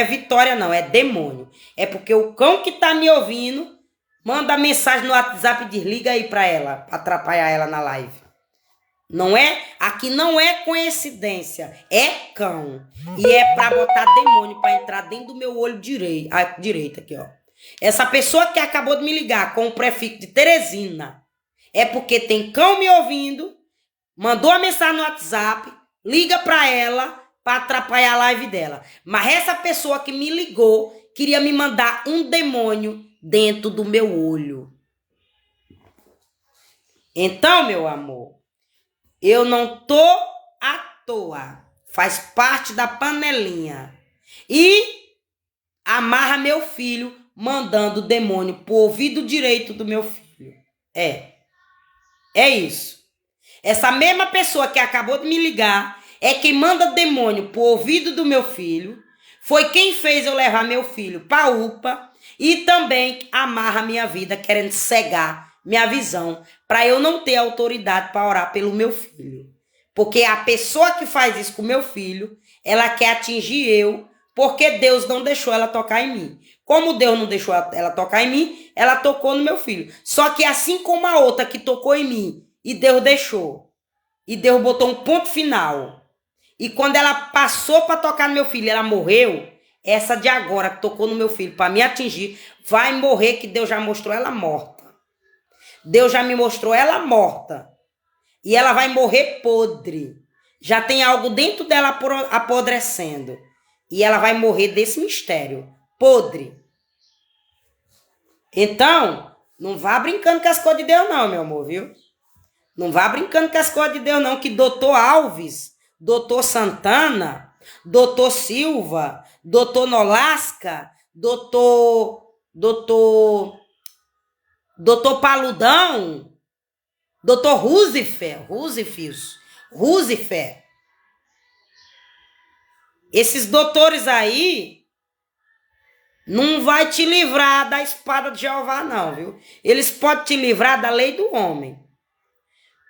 vitória, não. É demônio. É porque o cão que tá me ouvindo manda mensagem no WhatsApp e desliga aí pra ela, pra atrapalhar ela na live. Não é? Aqui não é coincidência. É cão. E é pra botar demônio pra entrar dentro do meu olho direito aqui, ó. Essa pessoa que acabou de me ligar com o prefixo de Teresina é porque tem cão me ouvindo, mandou a mensagem no WhatsApp, liga pra ela pra atrapalhar a live dela. Mas essa pessoa que me ligou queria me mandar um demônio dentro do meu olho. Então, meu amor, eu não tô à toa. Faz parte da panelinha. E amarra meu filho mandando o demônio pro ouvido direito do meu filho. É isso. Essa mesma pessoa que acabou de me ligar é quem manda demônio pro ouvido do meu filho foi quem fez eu levar meu filho para a UPA e também amarra minha vida, querendo cegar minha visão, para eu não ter autoridade para orar pelo meu filho. Porque a pessoa que faz isso com meu filho, ela quer atingir eu, porque Deus não deixou ela tocar em mim. Como Deus não deixou ela tocar em mim, ela tocou no meu filho. Só que assim como a outra que tocou em mim, e Deus deixou, e Deus botou um ponto final, e quando ela passou para tocar no meu filho, ela morreu, essa de agora que tocou no meu filho para me atingir, vai morrer, que Deus já mostrou ela morta. Deus já me mostrou ela morta. E ela vai morrer podre. Já tem algo dentro dela apodrecendo. E ela vai morrer desse mistério. Podre. Então, não vá brincando com as coisas de Deus não, meu amor, viu? Não vá brincando com as coisas de Deus não, que doutor Alves, doutor Santana, doutor Silva, doutor Nolasca, doutor Paludão, doutor Roosevelt, esses doutores aí não vai te livrar da espada de Jeová não, viu? Eles podem te livrar da lei do homem,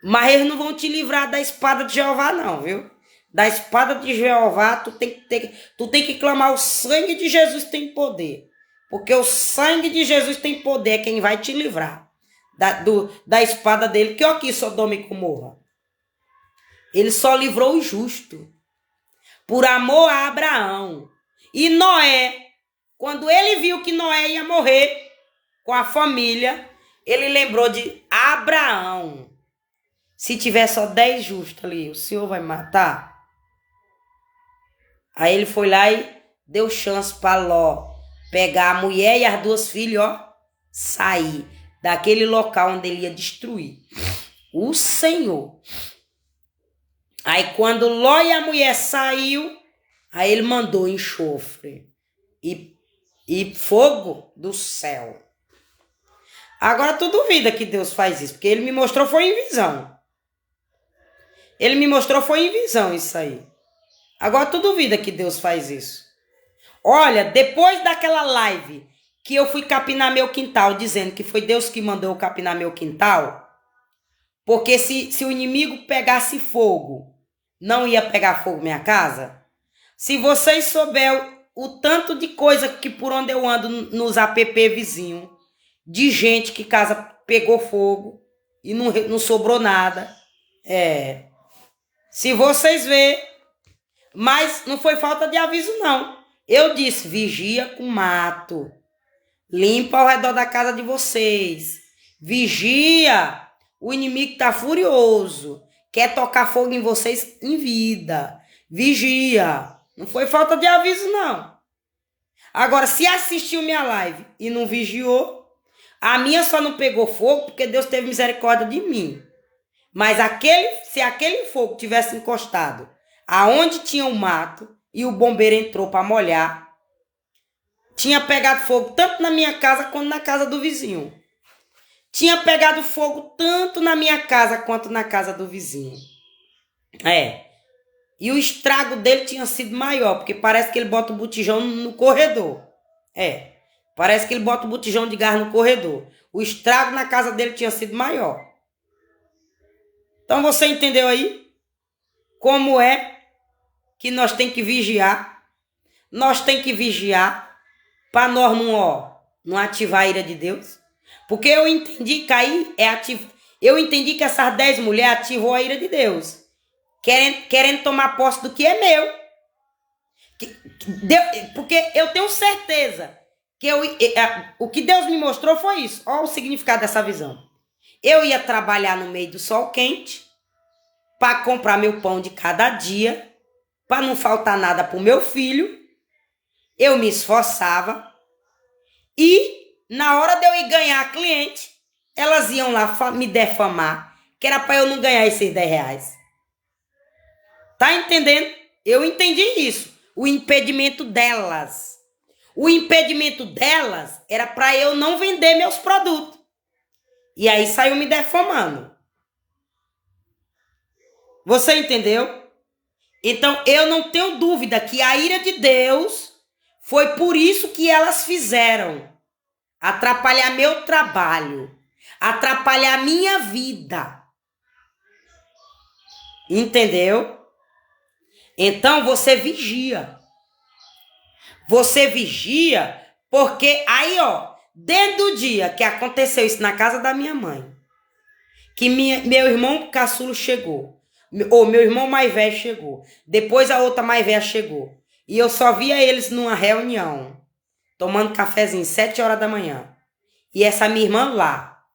mas eles não vão te livrar da espada de Jeová não, viu? Da espada de Jeová, tu tem que clamar o sangue de Jesus tem poder. Porque o sangue de Jesus tem poder, é quem vai te livrar da espada dele. Que aqui Sodoma e Gomorra. Ele só livrou o justo. Por amor a Abraão. E Noé, quando ele viu que Noé ia morrer com a família, ele lembrou de Abraão. Se tiver só 10 justos ali, o Senhor vai matar? Aí ele foi lá e deu chance para Ló pegar a mulher e as 2 filhas, ó, sair daquele local onde ele ia destruir. O Senhor. Aí quando Ló e a mulher saiu, aí ele mandou enxofre e fogo do céu. Agora tu duvida que Deus faz isso, porque ele me mostrou foi em visão. Ele me mostrou foi em visão isso aí. Agora tu duvida que Deus faz isso. Olha, depois daquela live que eu fui capinar meu quintal, dizendo que foi Deus que mandou eu capinar meu quintal, porque se o inimigo pegasse fogo, não ia pegar fogo minha casa. Se vocês souberem o tanto de coisa que por onde eu ando nos app vizinho, de gente que casa pegou fogo e não sobrou nada. Se vocês verem, mas não foi falta de aviso não. Eu disse, vigia com mato. Limpa ao redor da casa de vocês. Vigia. O inimigo está furioso. Quer tocar fogo em vocês em vida. Vigia. Não foi falta de aviso, não. Agora, se assistiu minha live e não vigiou, a minha só não pegou fogo porque Deus teve misericórdia de mim. Mas se aquele fogo tivesse encostado aonde tinha um mato e o bombeiro entrou para molhar, tinha pegado fogo tanto na minha casa quanto na casa do vizinho. Tinha pegado fogo tanto na minha casa quanto na casa do vizinho. E o estrago dele tinha sido maior, porque parece que ele bota o botijão no corredor. Parece que ele bota o botijão de gás no corredor. O estrago na casa dele tinha sido maior. Então você entendeu aí como é que nós tem que vigiar? Nós tem que vigiar para nós não ativar a ira de Deus. Porque eu entendi que aí eu entendi que essas 10 mulheres ativou a ira de Deus. Querendo tomar posse do que é meu. Porque eu tenho certeza que o que Deus me mostrou foi isso. Olha o significado dessa visão. Eu ia trabalhar no meio do sol quente para comprar meu pão de cada dia, para não faltar nada para o meu filho. Eu me esforçava e na hora de eu ir ganhar cliente, elas iam lá me defamar, que era para eu não ganhar esses 10 reais. Tá entendendo? Eu entendi isso. O impedimento delas. O impedimento delas era para eu não vender meus produtos. E aí saiu me defamando. Você entendeu? Então eu não tenho dúvida que a ira de Deus Foi por isso que elas fizeram. Atrapalhar meu trabalho. Atrapalhar minha vida. Entendeu? Então você vigia. Você vigia porque aí, ó, desde o dia que aconteceu isso na casa da minha mãe, que meu irmão caçulo chegou, ou meu irmão mais velho chegou, depois a outra mais velha chegou, e eu só via eles numa reunião, tomando cafezinho, 7 horas da manhã, e essa minha irmã lá,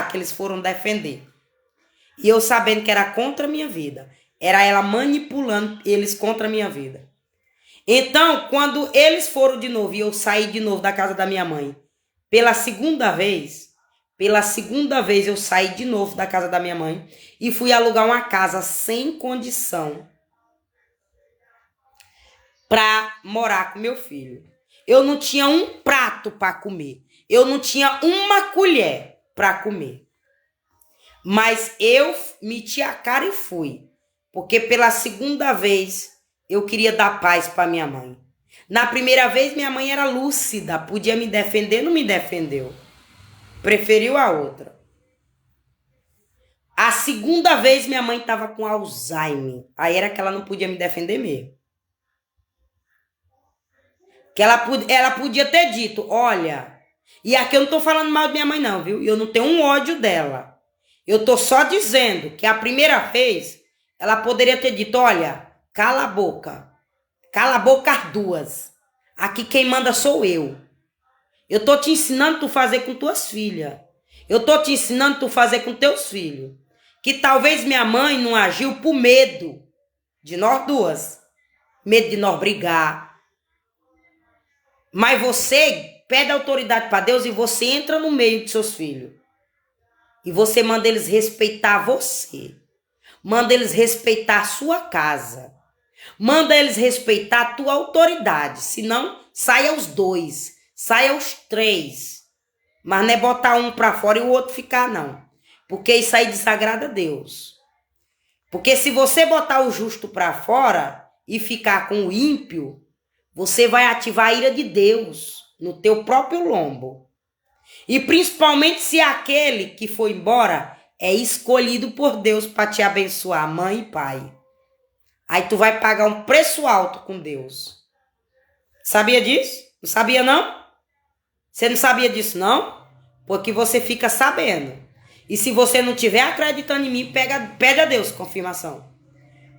que eles foram defender, e eu sabendo que era contra a minha vida, era ela manipulando eles contra a minha vida. Então, quando eles foram de novo e eu saí de novo da casa da minha mãe, pela segunda vez eu saí de novo da casa da minha mãe e fui alugar uma casa sem condição para morar com meu filho. Eu não tinha um prato para comer. Eu não tinha uma colher para comer. Mas eu meti a cara e fui. Porque pela segunda vez eu queria dar paz para minha mãe. Na primeira vez minha mãe era lúcida, podia me defender, não me defendeu. Preferiu a outra. A segunda vez minha mãe estava com Alzheimer. Aí era que ela não podia me defender mesmo. Que ela podia ter dito, olha, e aqui eu não tô falando mal de minha mãe não, viu? Eu não tenho um ódio dela. Eu tô só dizendo que a primeira vez ela poderia ter dito, olha, cala a boca as duas. Aqui quem manda sou eu. Eu tô te ensinando tu fazer com tuas filhas. Eu tô te ensinando tu fazer com teus filhos. Que talvez minha mãe não agiu por medo de nós duas. Medo de nós brigar. Mas você pede autoridade para Deus e você entra no meio de seus filhos. E você manda eles respeitar você. Manda eles respeitar a sua casa. Manda eles respeitar a tua autoridade. Senão, saia os dois. Saia os três. Mas não é botar um para fora e o outro ficar, não. Porque isso aí desagrada a Deus. Porque se você botar o justo para fora e ficar com o ímpio, você vai ativar a ira de Deus no teu próprio lombo. E principalmente se aquele que foi embora é escolhido por Deus para te abençoar, mãe e pai. Aí tu vai pagar um preço alto com Deus. Sabia disso? Não sabia não? Você não sabia disso não? Porque você fica sabendo. E se você não tiver acreditando em mim, pede a Deus confirmação.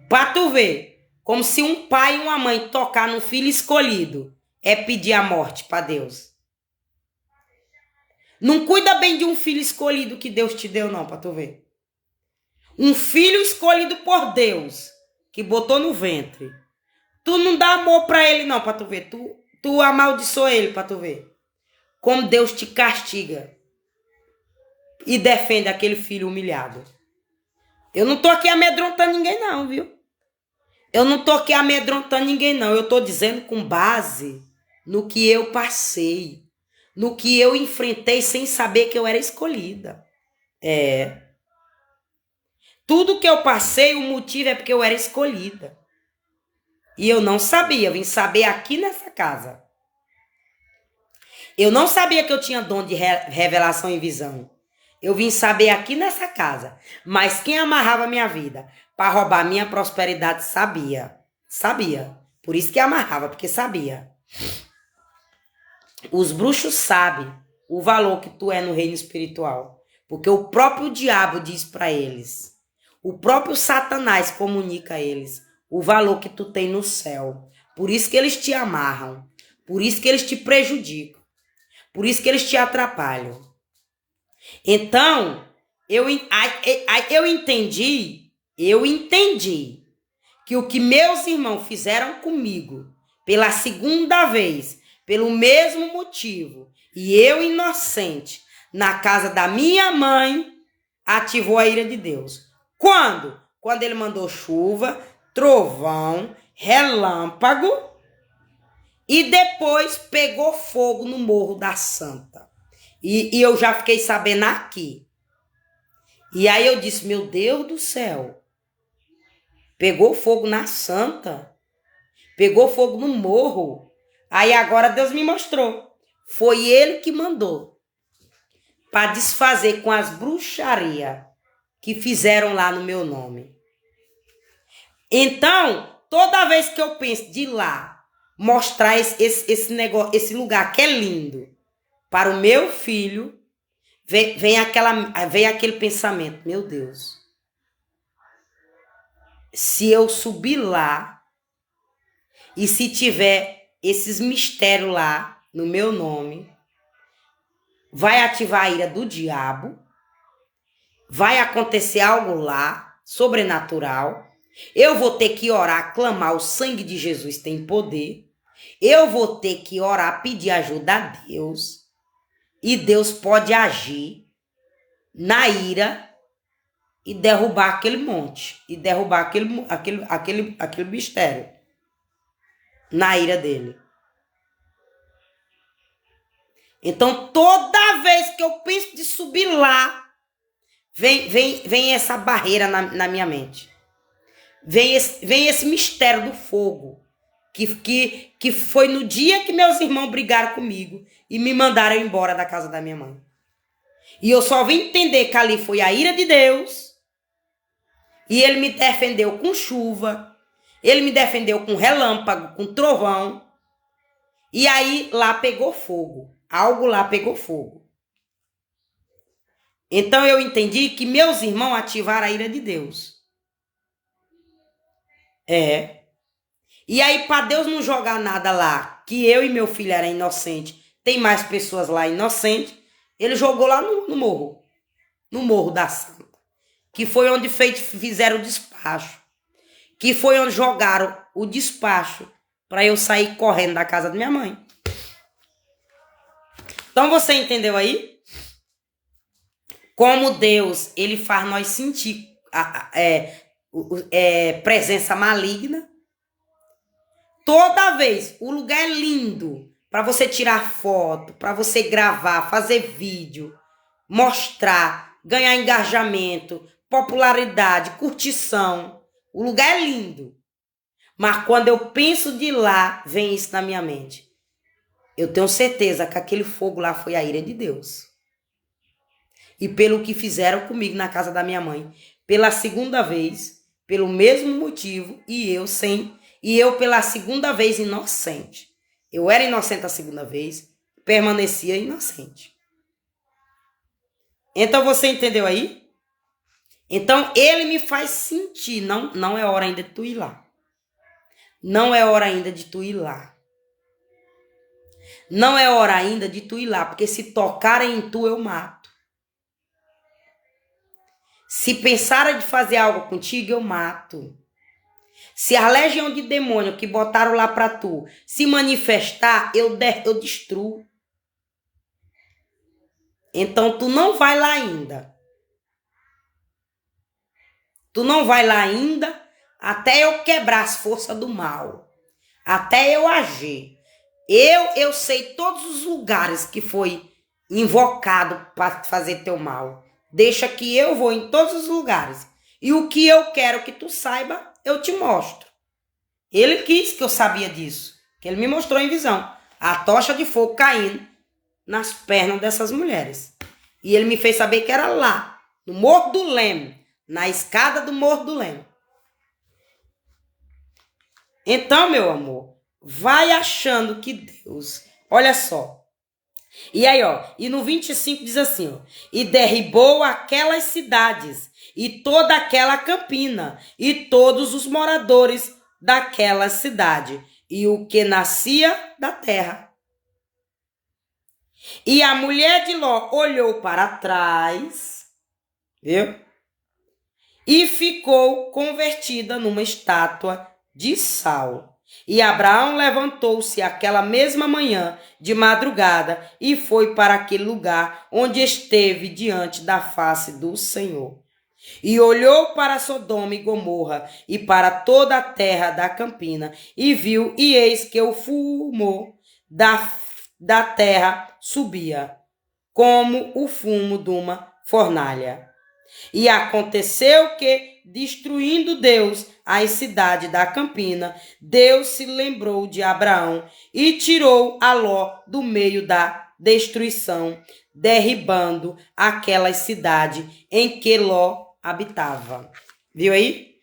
Para tu ver. Como se um pai e uma mãe tocar no filho escolhido é pedir a morte para Deus. Não cuida bem de um filho escolhido que Deus te deu não, para tu ver. Um filho escolhido por Deus, que botou no ventre. Tu não dá amor para ele não, para tu ver. Tu amaldiçoa ele, para tu ver. Como Deus te castiga e defende aquele filho humilhado. Eu não tô aqui amedrontando ninguém não, viu? Eu não tô aqui amedrontando ninguém, não. Eu tô dizendo com base no que eu passei. No que eu enfrentei sem saber que eu era escolhida. Tudo que eu passei, o motivo é porque eu era escolhida. E eu não sabia. Eu vim saber aqui nessa casa. Eu não sabia que eu tinha dom de revelação e visão. Eu vim saber aqui nessa casa. Mas quem amarrava a minha vida para roubar a minha prosperidade sabia. Sabia. Por isso que amarrava, porque sabia. Os bruxos sabem o valor que tu é no reino espiritual. Porque o próprio diabo diz para eles. O próprio Satanás comunica a eles o valor que tu tem no céu. Por isso que eles te amarram. Por isso que eles te prejudicam. Por isso que eles te atrapalham. Então, eu entendi que o que meus irmãos fizeram comigo pela segunda vez, pelo mesmo motivo, e eu inocente, na casa da minha mãe, ativou a ira de Deus. Quando? Quando ele mandou chuva, trovão, relâmpago e depois pegou fogo no Morro da Santa. E eu já fiquei sabendo aqui. E aí eu disse, meu Deus do céu, pegou fogo na Santa, pegou fogo no morro. Aí agora Deus me mostrou. Foi ele que mandou para desfazer com as bruxarias que fizeram lá no meu nome. Então, toda vez que eu penso de ir lá mostrar esse negócio, esse lugar que é lindo para o meu filho, vem aquele pensamento, meu Deus, se eu subir lá e se tiver esses mistérios lá no meu nome, vai ativar a ira do diabo, vai acontecer algo lá sobrenatural, eu vou ter que orar, clamar, o sangue de Jesus tem poder, eu vou ter que orar, pedir ajuda a Deus, e Deus pode agir na ira e derrubar aquele monte, e derrubar aquele mistério na ira dele. Então, toda vez que eu penso de subir lá, vem essa barreira na minha mente. Vem esse mistério do fogo, que foi no dia que meus irmãos brigaram comigo e me mandaram embora da casa da minha mãe. E eu só vim entender que ali foi a ira de Deus, e ele me defendeu com chuva, ele me defendeu com relâmpago, com trovão, e aí lá pegou fogo. Algo lá pegou fogo. Então eu entendi que meus irmãos ativaram a ira de Deus. E aí, para Deus não jogar nada lá, que eu e meu filho eram inocentes, tem mais pessoas lá inocentes, ele jogou lá no morro da Santa, que foi onde fizeram o despacho, que foi onde jogaram o despacho para eu sair correndo da casa da minha mãe. Então você entendeu aí? Como Deus, ele faz nós sentir presença maligna. Toda vez, o lugar é lindo para você tirar foto, para você gravar, fazer vídeo, mostrar, ganhar engajamento, popularidade, curtição. O lugar é lindo. Mas quando eu penso de lá, vem isso na minha mente. Eu tenho certeza que aquele fogo lá foi a ira de Deus. E pelo que fizeram comigo na casa da minha mãe, pela segunda vez, pelo mesmo motivo, e eu pela segunda vez inocente. Eu era inocente a segunda vez, permanecia inocente. Então você entendeu aí? Então ele me faz sentir, não é hora ainda de tu ir lá. Não é hora ainda de tu ir lá. Não é hora ainda de tu ir lá, porque se tocarem em tu, eu mato. Se pensarem de fazer algo contigo, eu mato. Se a legião de demônio que botaram lá pra tu se manifestar, eu destruo. Então tu não vai lá ainda. Tu não vai lá ainda até eu quebrar as forças do mal. Até eu agir. Eu sei todos os lugares que foi invocado para fazer teu mal. Deixa que eu vou em todos os lugares. E o que eu quero que tu saiba, eu te mostro. Ele quis que eu sabia disso. Que ele me mostrou em visão. A tocha de fogo caindo nas pernas dessas mulheres. E ele me fez saber que era lá, no Morro do Leme. Na escada do Morro do Leme. Então, meu amor, vai achando que Deus... Olha só. E aí, ó, e no 25 diz assim, ó, e derribou aquelas cidades, e toda aquela campina, e todos os moradores daquela cidade, e o que nascia da terra. E a mulher de Ló olhou para trás, viu? E ficou convertida numa estátua de sal. E Abraão levantou-se aquela mesma manhã de madrugada e foi para aquele lugar onde esteve diante da face do Senhor. E olhou para Sodoma e Gomorra e para toda a terra da campina e viu, e eis que o fumo da terra subia, como o fumo de uma fornalha. E aconteceu que, destruindo Deus a cidade da campina, Deus se lembrou de Abraão e tirou a Ló do meio da destruição, derribando aquela cidade em que Ló habitava. Viu aí?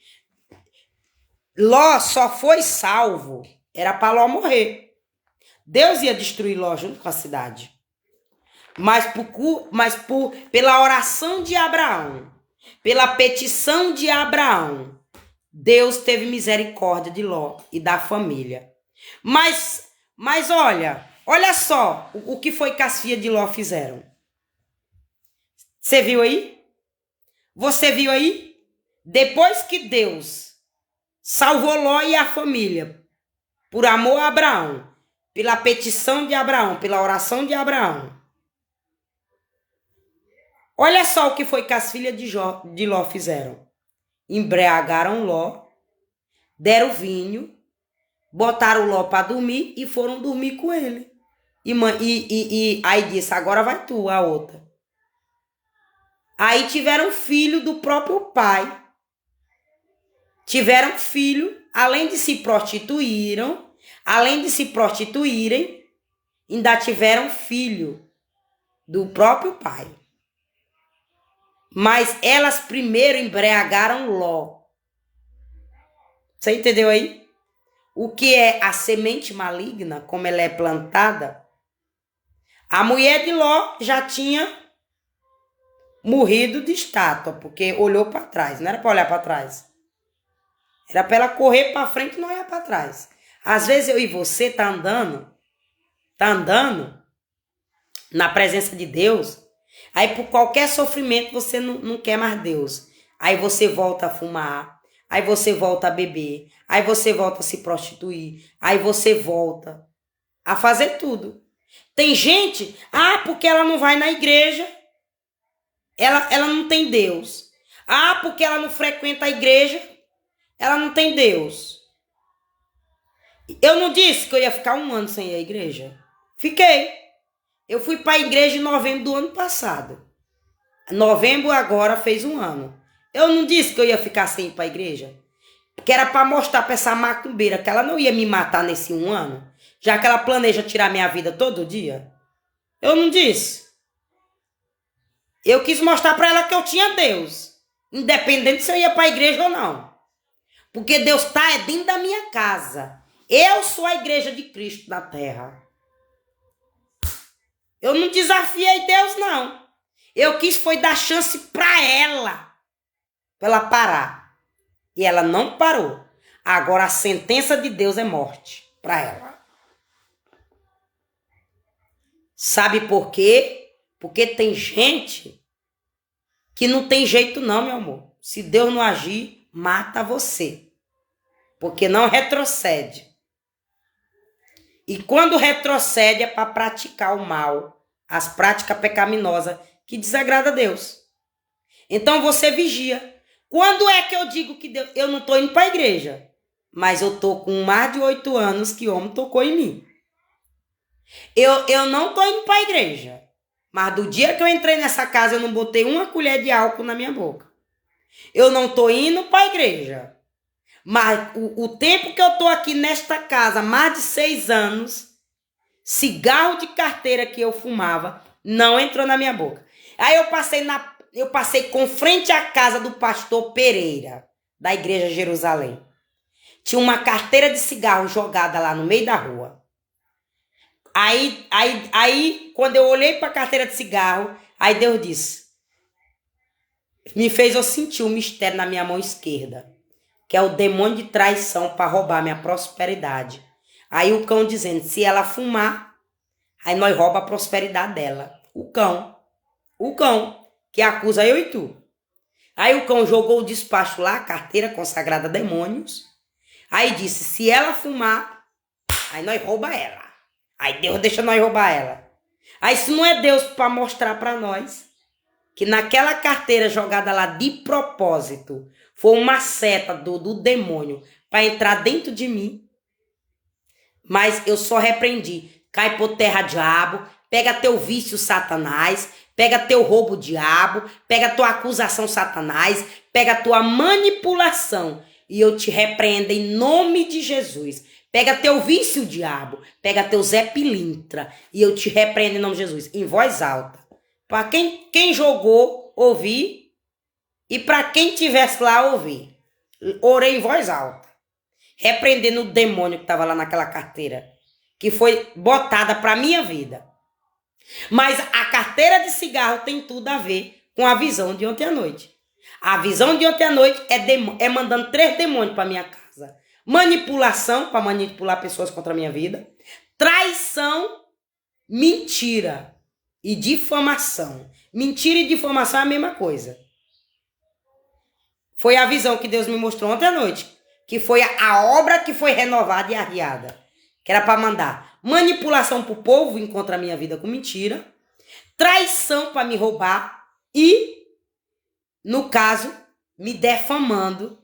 Ló só foi salvo, era para Ló morrer. Deus ia destruir Ló junto com a cidade. Mas pela oração de Abraão, pela petição de Abraão, Deus teve misericórdia de Ló e da família. Mas olha só o que foi que as filhas de Ló fizeram. Você viu aí? Você viu aí? Depois que Deus salvou Ló e a família, por amor a Abraão, pela petição de Abraão, pela oração de Abraão, olha só o que foi que as filhas de Ló fizeram. Embriagaram Ló, deram vinho, botaram Ló para dormir e foram dormir com ele. E aí disse, agora vai tu, a outra. Aí tiveram filho do próprio pai. Tiveram filho, além de se prostituírem, ainda tiveram filho do próprio pai. Mas elas primeiro embriagaram Ló. Você entendeu aí? O que é a semente maligna, como ela é plantada? A mulher de Ló já tinha morrido de estátua, porque olhou para trás. Não era para olhar para trás. Era para ela correr para frente e não olhar para trás. Às vezes eu e você tá andando na presença de Deus. Aí por qualquer sofrimento você não quer mais Deus. Aí você volta a fumar. Aí você volta a beber. Aí você volta a se prostituir. Aí você volta a fazer tudo. Tem gente, porque ela não vai na igreja. Ela não tem Deus. Porque ela não frequenta a igreja. Ela não tem Deus. Eu não disse que eu ia ficar 1 ano sem ir à igreja? Fiquei. Eu fui para a igreja em novembro do ano passado. Novembro agora fez 1 ano. Eu não disse que eu ia ficar sem ir para a igreja? Que era para mostrar para essa macumbeira que ela não ia me matar nesse 1 ano, já que ela planeja tirar minha vida todo dia. Eu não disse. Eu quis mostrar para ela que eu tinha Deus, independente se eu ia para a igreja ou não. Porque Deus está dentro da minha casa. Eu sou a igreja de Cristo na terra. Eu não desafiei Deus, não. Eu quis foi dar chance para ela parar. E ela não parou. Agora a sentença de Deus é morte para ela. Sabe por quê? Porque tem gente que não tem jeito não, meu amor. Se Deus não agir, mata você. Porque não retrocede. E quando retrocede é para praticar o mal, as práticas pecaminosas que desagradam a Deus. Então você vigia. Quando é que eu digo que Deus... Eu não estou indo para a igreja, mas eu estou com mais de 8 anos que o homem tocou em mim. Eu não estou indo para a igreja, mas do dia que eu entrei nessa casa eu não botei uma colher de álcool na minha boca. Eu não estou indo para a igreja. Mas o tempo que eu estou aqui nesta casa, mais de 6 anos, cigarro de carteira que eu fumava, não entrou na minha boca. Aí eu passei com frente à casa do pastor Pereira, da igreja Jerusalém. Tinha uma carteira de cigarro jogada lá no meio da rua. Aí quando eu olhei para a carteira de cigarro, aí Deus disse, me fez eu sentir um mistério na minha mão esquerda, que é o demônio de traição para roubar minha prosperidade. Aí o cão dizendo, se ela fumar, aí nós rouba a prosperidade dela. O cão, que acusa eu e tu. Aí o cão jogou o despacho lá, a carteira consagrada a demônios. Aí disse, se ela fumar, aí nós rouba ela. Aí Deus deixa nós roubar ela. Aí isso não é Deus para mostrar para nós que naquela carteira jogada lá de propósito, foi uma seta do demônio para entrar dentro de mim. Mas eu só repreendi. Cai por terra, diabo. Pega teu vício, Satanás. pega teu roubo, diabo, pega tua acusação, Satanás, pega tua manipulação. E eu te repreendo em nome de Jesus. Pega teu vício, diabo, pega teu Zé Pilintra. E eu te repreendo em nome de Jesus, em voz alta. Para quem jogou, ouvir. E para quem tivesse lá, ouvir. Orei em voz alta. Repreendendo o demônio que estava lá naquela carteira. Que foi botada para minha vida. Mas a carteira de cigarro tem tudo a ver com a visão de ontem à noite. A visão de ontem à noite é mandando 3 demônios para minha casa. Manipulação, para manipular pessoas contra a minha vida. Traição, mentira e difamação. Mentira e difamação é a mesma coisa. Foi a visão que Deus me mostrou ontem à noite. Que foi a obra que foi renovada e arriada. Que era para mandar manipulação para o povo contra a minha vida com mentira. Traição para me roubar. E, no caso, me defamando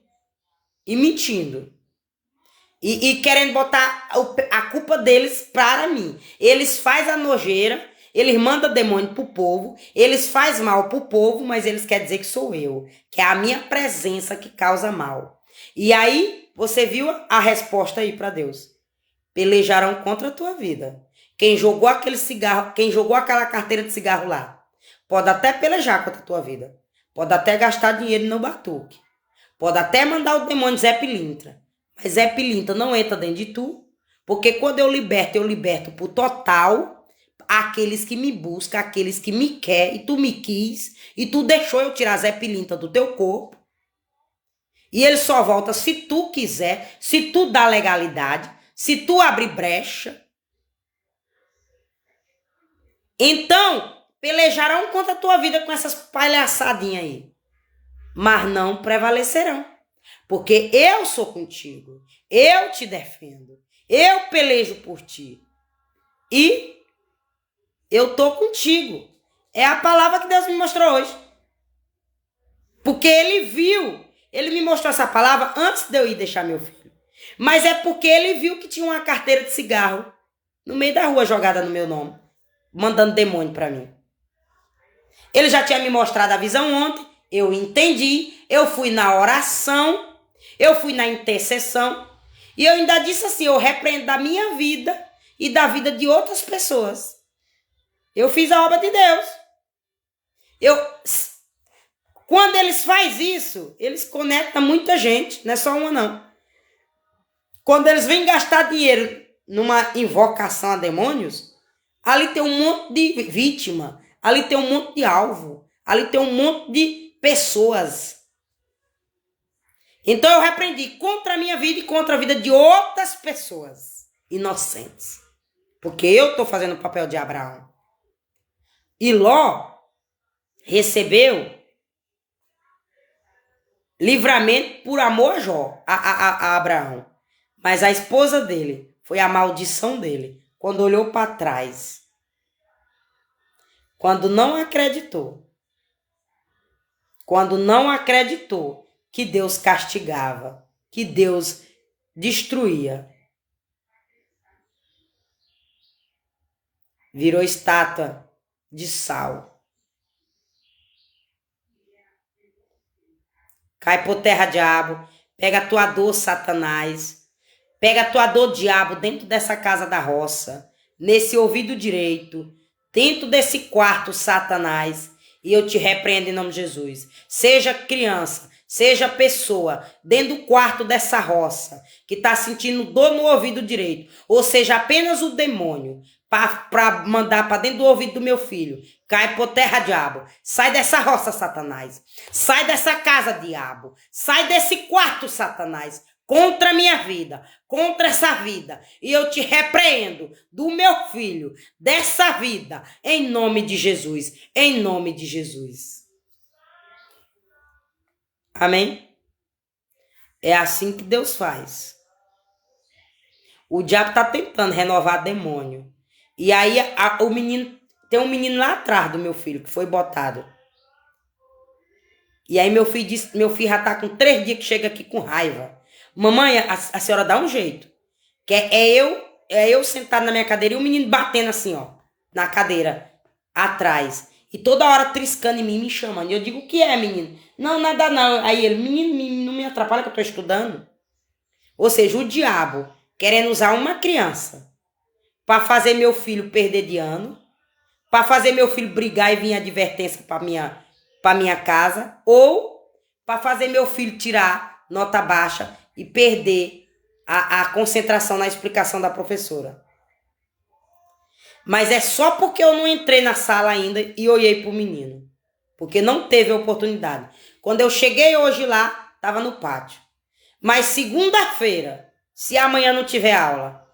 e mentindo. E querendo botar a culpa deles para mim. Eles fazem a nojeira, eles mandam demônio pro povo, eles fazem mal pro povo, mas eles querem dizer que sou eu. Que é a minha presença que causa mal. E aí, você viu a resposta aí para Deus. Pelejarão contra a tua vida. Quem jogou aquele cigarro, quem jogou aquela carteira de cigarro lá, pode até pelejar contra a tua vida. Pode até gastar dinheiro no batuque. Pode até mandar o demônio Zé Pilintra. Mas Zé Pilintra não entra dentro de tu. Porque quando eu liberto por total aqueles que me buscam, aqueles que me querem. E tu me quis. E tu deixou eu tirar Zé Pilintra do teu corpo. E ele só volta se tu quiser. Se tu dá legalidade. Se tu abrir brecha. Então, pelejarão contra a tua vida com essas palhaçadinhas aí. Mas não prevalecerão. Porque eu sou contigo. Eu te defendo. Eu pelejo por ti. E eu tô contigo. É a palavra que Deus me mostrou hoje. Porque ele viu. Ele me mostrou essa palavra antes de eu ir deixar meu filho. Mas é porque ele viu que tinha uma carteira de cigarro no meio da rua jogada no meu nome. Mandando demônio para mim. Ele já tinha me mostrado a visão ontem. Eu entendi. Eu fui na oração. Eu fui na intercessão. E eu ainda disse assim, eu repreendo da minha vida e da vida de outras pessoas. Eu fiz a obra de Deus. Quando eles fazem isso, eles conectam muita gente. Não é só uma, não. Quando eles vêm gastar dinheiro numa invocação a demônios, ali tem um monte de vítima. Ali tem um monte de alvo. Ali tem um monte de pessoas. Então eu repreendi contra a minha vida e contra a vida de outras pessoas inocentes. Porque eu estou fazendo o papel de Abraão. E Ló recebeu livramento por amor a Jó, a Abraão. Mas a esposa dele foi a maldição dele. Quando olhou para trás. Quando não acreditou. Quando não acreditou que Deus castigava, que Deus destruía. Virou estátua de sal. Cai por terra, diabo. Pega a tua dor, Satanás. Pega a tua dor, diabo, dentro dessa casa da roça. Nesse ouvido direito. Dentro desse quarto, Satanás. E eu te repreendo em nome de Jesus. Seja criança. Seja pessoa dentro do quarto dessa roça que está sentindo dor no ouvido direito, ou seja, apenas o demônio para mandar para dentro do ouvido do meu filho. Cai por terra, diabo. Sai dessa roça, Satanás. Sai dessa casa, diabo. Sai desse quarto, Satanás. Contra a minha vida, contra essa vida. E eu te repreendo do meu filho, dessa vida, em nome de Jesus. Em nome de Jesus. Amém? É assim que Deus faz. O diabo está tentando renovar demônio. E aí o menino, tem um menino lá atrás do meu filho que foi botado. E aí meu filho disse, meu filho já está com 3 dias que chega aqui com raiva. Mamãe, a senhora dá um jeito. Que é eu sentado na minha cadeira e o menino batendo assim, ó, na cadeira, atrás. E toda hora triscando em mim, me chamando. E eu digo, o que é, menino? Não, nada não. Aí ele, menino, não me atrapalha que eu tô estudando. Ou seja, o diabo querendo usar uma criança para fazer meu filho perder de ano, para fazer meu filho brigar e vir advertência para minha casa, ou para fazer meu filho tirar nota baixa e perder a concentração na explicação da professora. Mas é só porque eu não entrei na sala ainda e olhei pro menino. Porque não teve oportunidade. Quando eu cheguei hoje lá, estava no pátio. Mas segunda-feira, se amanhã não tiver aula,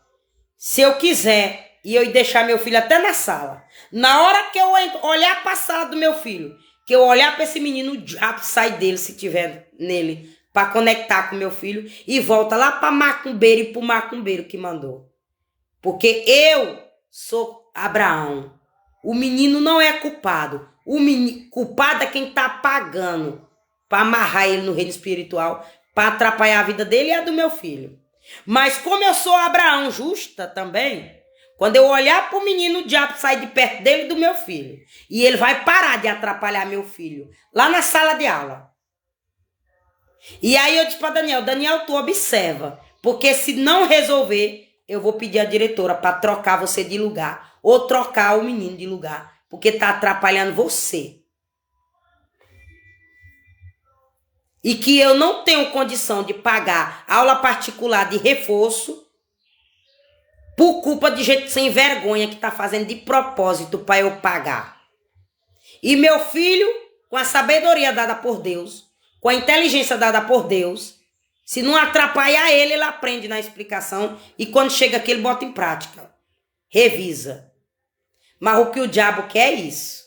se eu quiser e eu deixar meu filho até na sala, na hora que eu olhar para a sala do meu filho, que eu olhar para esse menino, o diabo sai dele se tiver nele, para conectar com meu filho e volta lá para macumbeiro e pro macumbeiro que mandou. Porque eu sou Abraão. O menino não é culpado. O culpado é quem está pagando para amarrar ele no reino espiritual, para atrapalhar a vida dele e a do meu filho. Mas como eu sou Abraão justa também, quando eu olhar para o menino, o diabo sai de perto dele e do meu filho. E ele vai parar de atrapalhar meu filho lá na sala de aula. E aí eu disse para Daniel, tu observa, porque se não resolver, eu vou pedir à diretora para trocar você de lugar, ou trocar o menino de lugar, porque tá atrapalhando você. E que eu não tenho condição de pagar aula particular de reforço por culpa de gente sem vergonha que tá fazendo de propósito para eu pagar. E meu filho, com a sabedoria dada por Deus, com a inteligência dada por Deus, se não atrapalhar ele aprende na explicação e quando chega aqui ele bota em prática. Revisa. Mas o que o diabo quer é isso.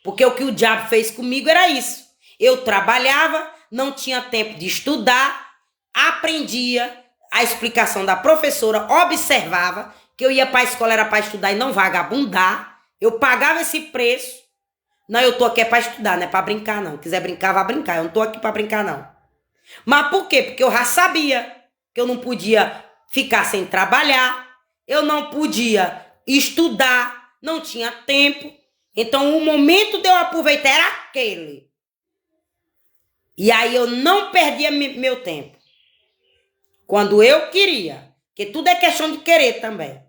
Porque o que o diabo fez comigo era isso. Eu trabalhava, não tinha tempo de estudar, aprendia a explicação da professora, observava que eu ia para a escola era para estudar e não vagabundar. Eu pagava esse preço. Não, eu tô aqui para estudar, não é para brincar não. Quiser brincar, vá brincar. Eu não tô aqui para brincar não. Mas por quê? Porque eu já sabia que eu não podia ficar sem trabalhar, eu não podia estudar, não tinha tempo. Então, o momento de eu aproveitar era aquele. E aí eu não perdia meu tempo. Quando eu queria. Porque tudo é questão de querer também.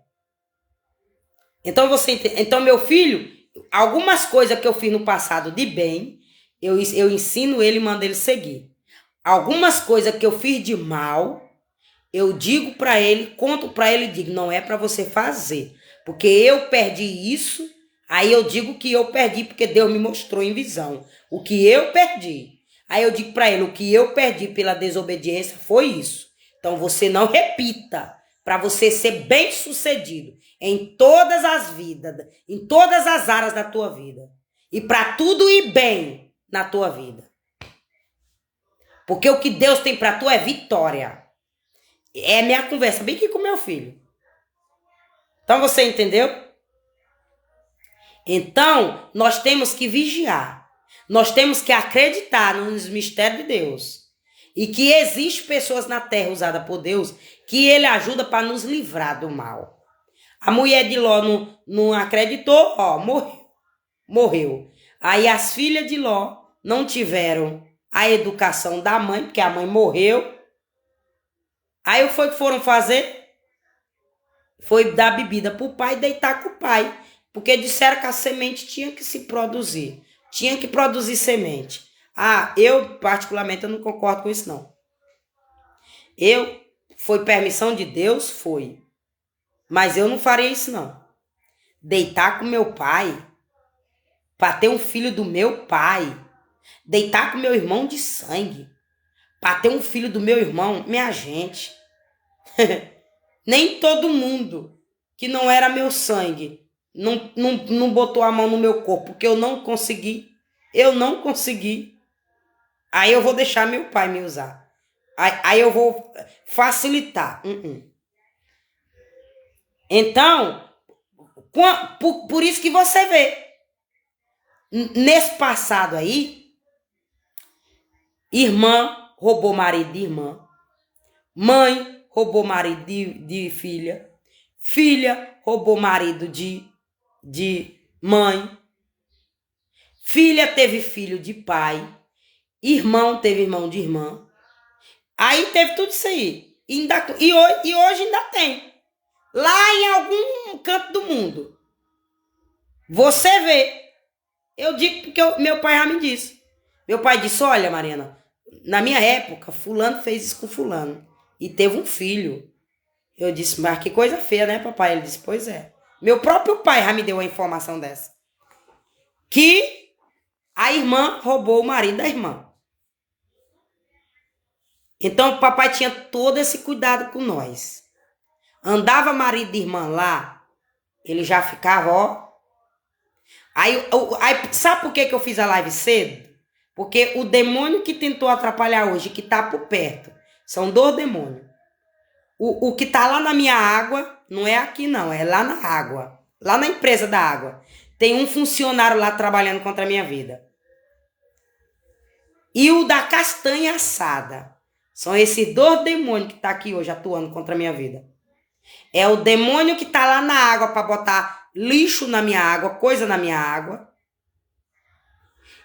Então, então meu filho, algumas coisas que eu fiz no passado de bem, eu ensino ele e mando ele seguir. Algumas coisas que eu fiz de mal, eu digo para ele, conto para ele e digo, não é para você fazer. Porque eu perdi isso, aí eu digo que eu perdi porque Deus me mostrou em visão. O que eu perdi. Aí eu digo para ele, o que eu perdi pela desobediência foi isso. Então você não repita, para você ser bem sucedido em todas as vidas, em todas as áreas da tua vida. E para tudo ir bem na tua vida. Porque o que Deus tem para tu é vitória. É minha conversa bem aqui com meu filho. Então você entendeu? Então, nós temos que vigiar. Nós temos que acreditar nos mistérios de Deus. E que existe pessoas na terra usadas por Deus que ele ajuda para nos livrar do mal. A mulher de Ló não acreditou, ó, morreu. Aí as filhas de Ló não tiveram a educação da mãe, porque a mãe morreu. Aí o que foi que foram fazer? Foi dar bebida pro pai e deitar com o pai. Porque disseram que a semente tinha que se produzir. Tinha que produzir semente. Ah, eu particularmente eu não concordo com isso não. Foi permissão de Deus? Foi. Mas eu não faria isso não. Deitar com meu pai, para ter um filho do meu pai, deitar com meu irmão de sangue, para ter um filho do meu irmão, minha gente. Nem todo mundo que não era meu sangue não botou a mão no meu corpo, porque eu não consegui. Aí eu vou deixar meu pai me usar. Aí eu vou facilitar. Então, por isso que você vê, nesse passado aí, irmã roubou marido de irmã, mãe roubou marido de filha, filha roubou marido de mãe, filha teve filho de pai, irmão teve irmão de irmã. Aí teve tudo isso aí. E hoje ainda tem. Lá em algum canto do mundo. Você vê. Eu digo porque meu pai já me disse. Meu pai disse, olha, Mariana, na minha época, fulano fez isso com fulano. E teve um filho. Eu disse, mas que coisa feia, né, papai? Ele disse, pois é. Meu próprio pai já me deu uma informação dessa. Que a irmã roubou o marido da irmã. Então o papai tinha todo esse cuidado com nós. Andava marido de irmã lá, ele já ficava, ó. Aí sabe por que eu fiz a live cedo? Porque o demônio que tentou atrapalhar hoje, que tá por perto, são 2 demônios. O que tá lá na minha água, não é aqui não, é lá na água. Lá na empresa da água. Tem um funcionário lá trabalhando contra a minha vida. E o da castanha assada. São esses 2 demônios que tá aqui hoje atuando contra a minha vida. É o demônio que tá lá na água para botar lixo na minha água, coisa na minha água.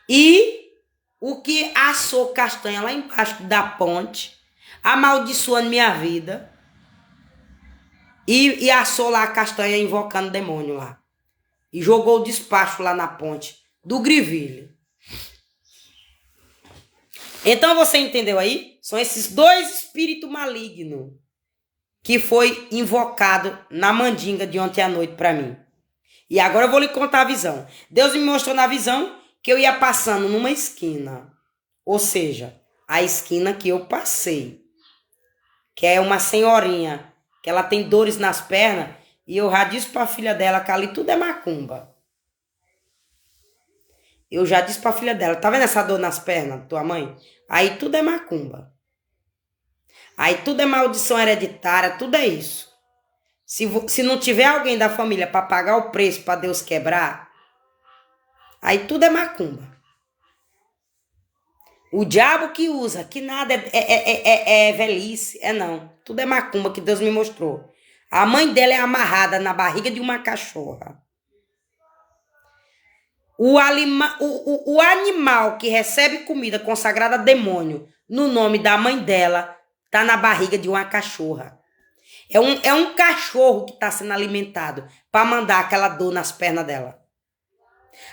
E o que assou castanha lá embaixo da ponte, amaldiçoando minha vida. E assou lá a castanha invocando o demônio lá. E jogou o despacho lá na ponte do Griville. Então você entendeu aí? São esses 2 espíritos malignos que foi invocado na mandinga de ontem à noite para mim. E agora eu vou lhe contar a visão. Deus me mostrou na visão que eu ia passando numa esquina. Ou seja, a esquina que eu passei. Que é uma senhorinha, que ela tem dores nas pernas, e eu já disse para a filha dela que ali tudo é macumba. Eu já disse para a filha dela, tá vendo essa dor nas pernas, tua mãe? Aí tudo é macumba. Aí tudo é maldição hereditária, tudo é isso. Se não tiver alguém da família para pagar o preço para Deus quebrar, aí tudo é macumba. O diabo que usa, que nada é velhice, não. Tudo é macumba que Deus me mostrou. A mãe dela é amarrada na barriga de uma cachorra. O animal que recebe comida consagrada a demônio no nome da mãe dela tá na barriga de uma cachorra. É um cachorro que está sendo alimentado para mandar aquela dor nas pernas dela.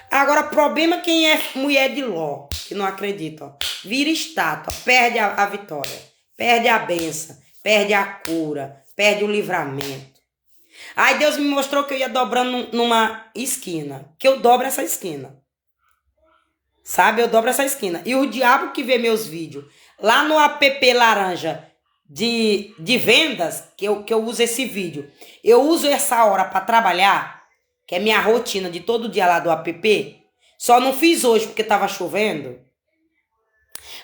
Agora, problema quem é mulher de Ló, que não acredita, ó, vira estátua, perde a vitória, perde a bênção, perde a cura, perde o livramento. Aí Deus me mostrou que eu ia dobrando numa esquina, que eu dobro essa esquina. Sabe, eu dobro essa esquina. E o diabo que vê meus vídeos lá no app laranja de vendas, que eu uso esse vídeo, eu uso essa hora para trabalhar, que é minha rotina de todo dia lá do app. Só não fiz hoje porque estava chovendo.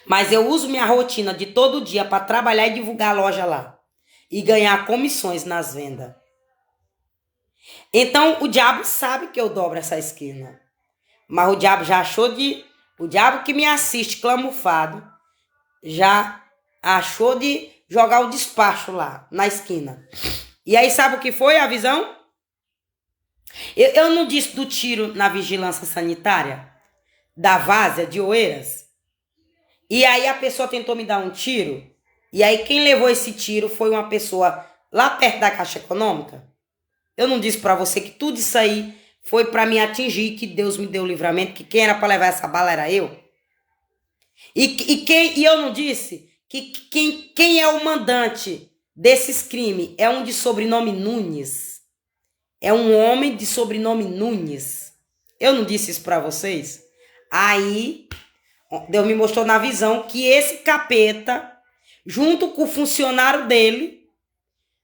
Mas eu uso minha rotina de todo dia para trabalhar e divulgar a loja lá. E ganhar comissões nas vendas. Então o diabo sabe que eu dobro essa esquina. Mas o diabo já achou de... O diabo que me assiste clamufado já achou de jogar o despacho lá na esquina. E aí sabe o que foi a visão? Eu não disse do tiro na vigilância sanitária? Da várzea de Oeiras? E aí a pessoa tentou me dar um tiro. E aí quem levou esse tiro foi uma pessoa lá perto da Caixa Econômica. Eu não disse para você que tudo isso aí foi para me atingir, que Deus me deu o livramento, que quem era para levar essa bala era eu. E eu não disse que quem é o mandante desses crimes é um de sobrenome Nunes. É um homem de sobrenome Nunes. Eu não disse isso para vocês? Aí Deus me mostrou na visão que esse capeta, junto com o funcionário dele,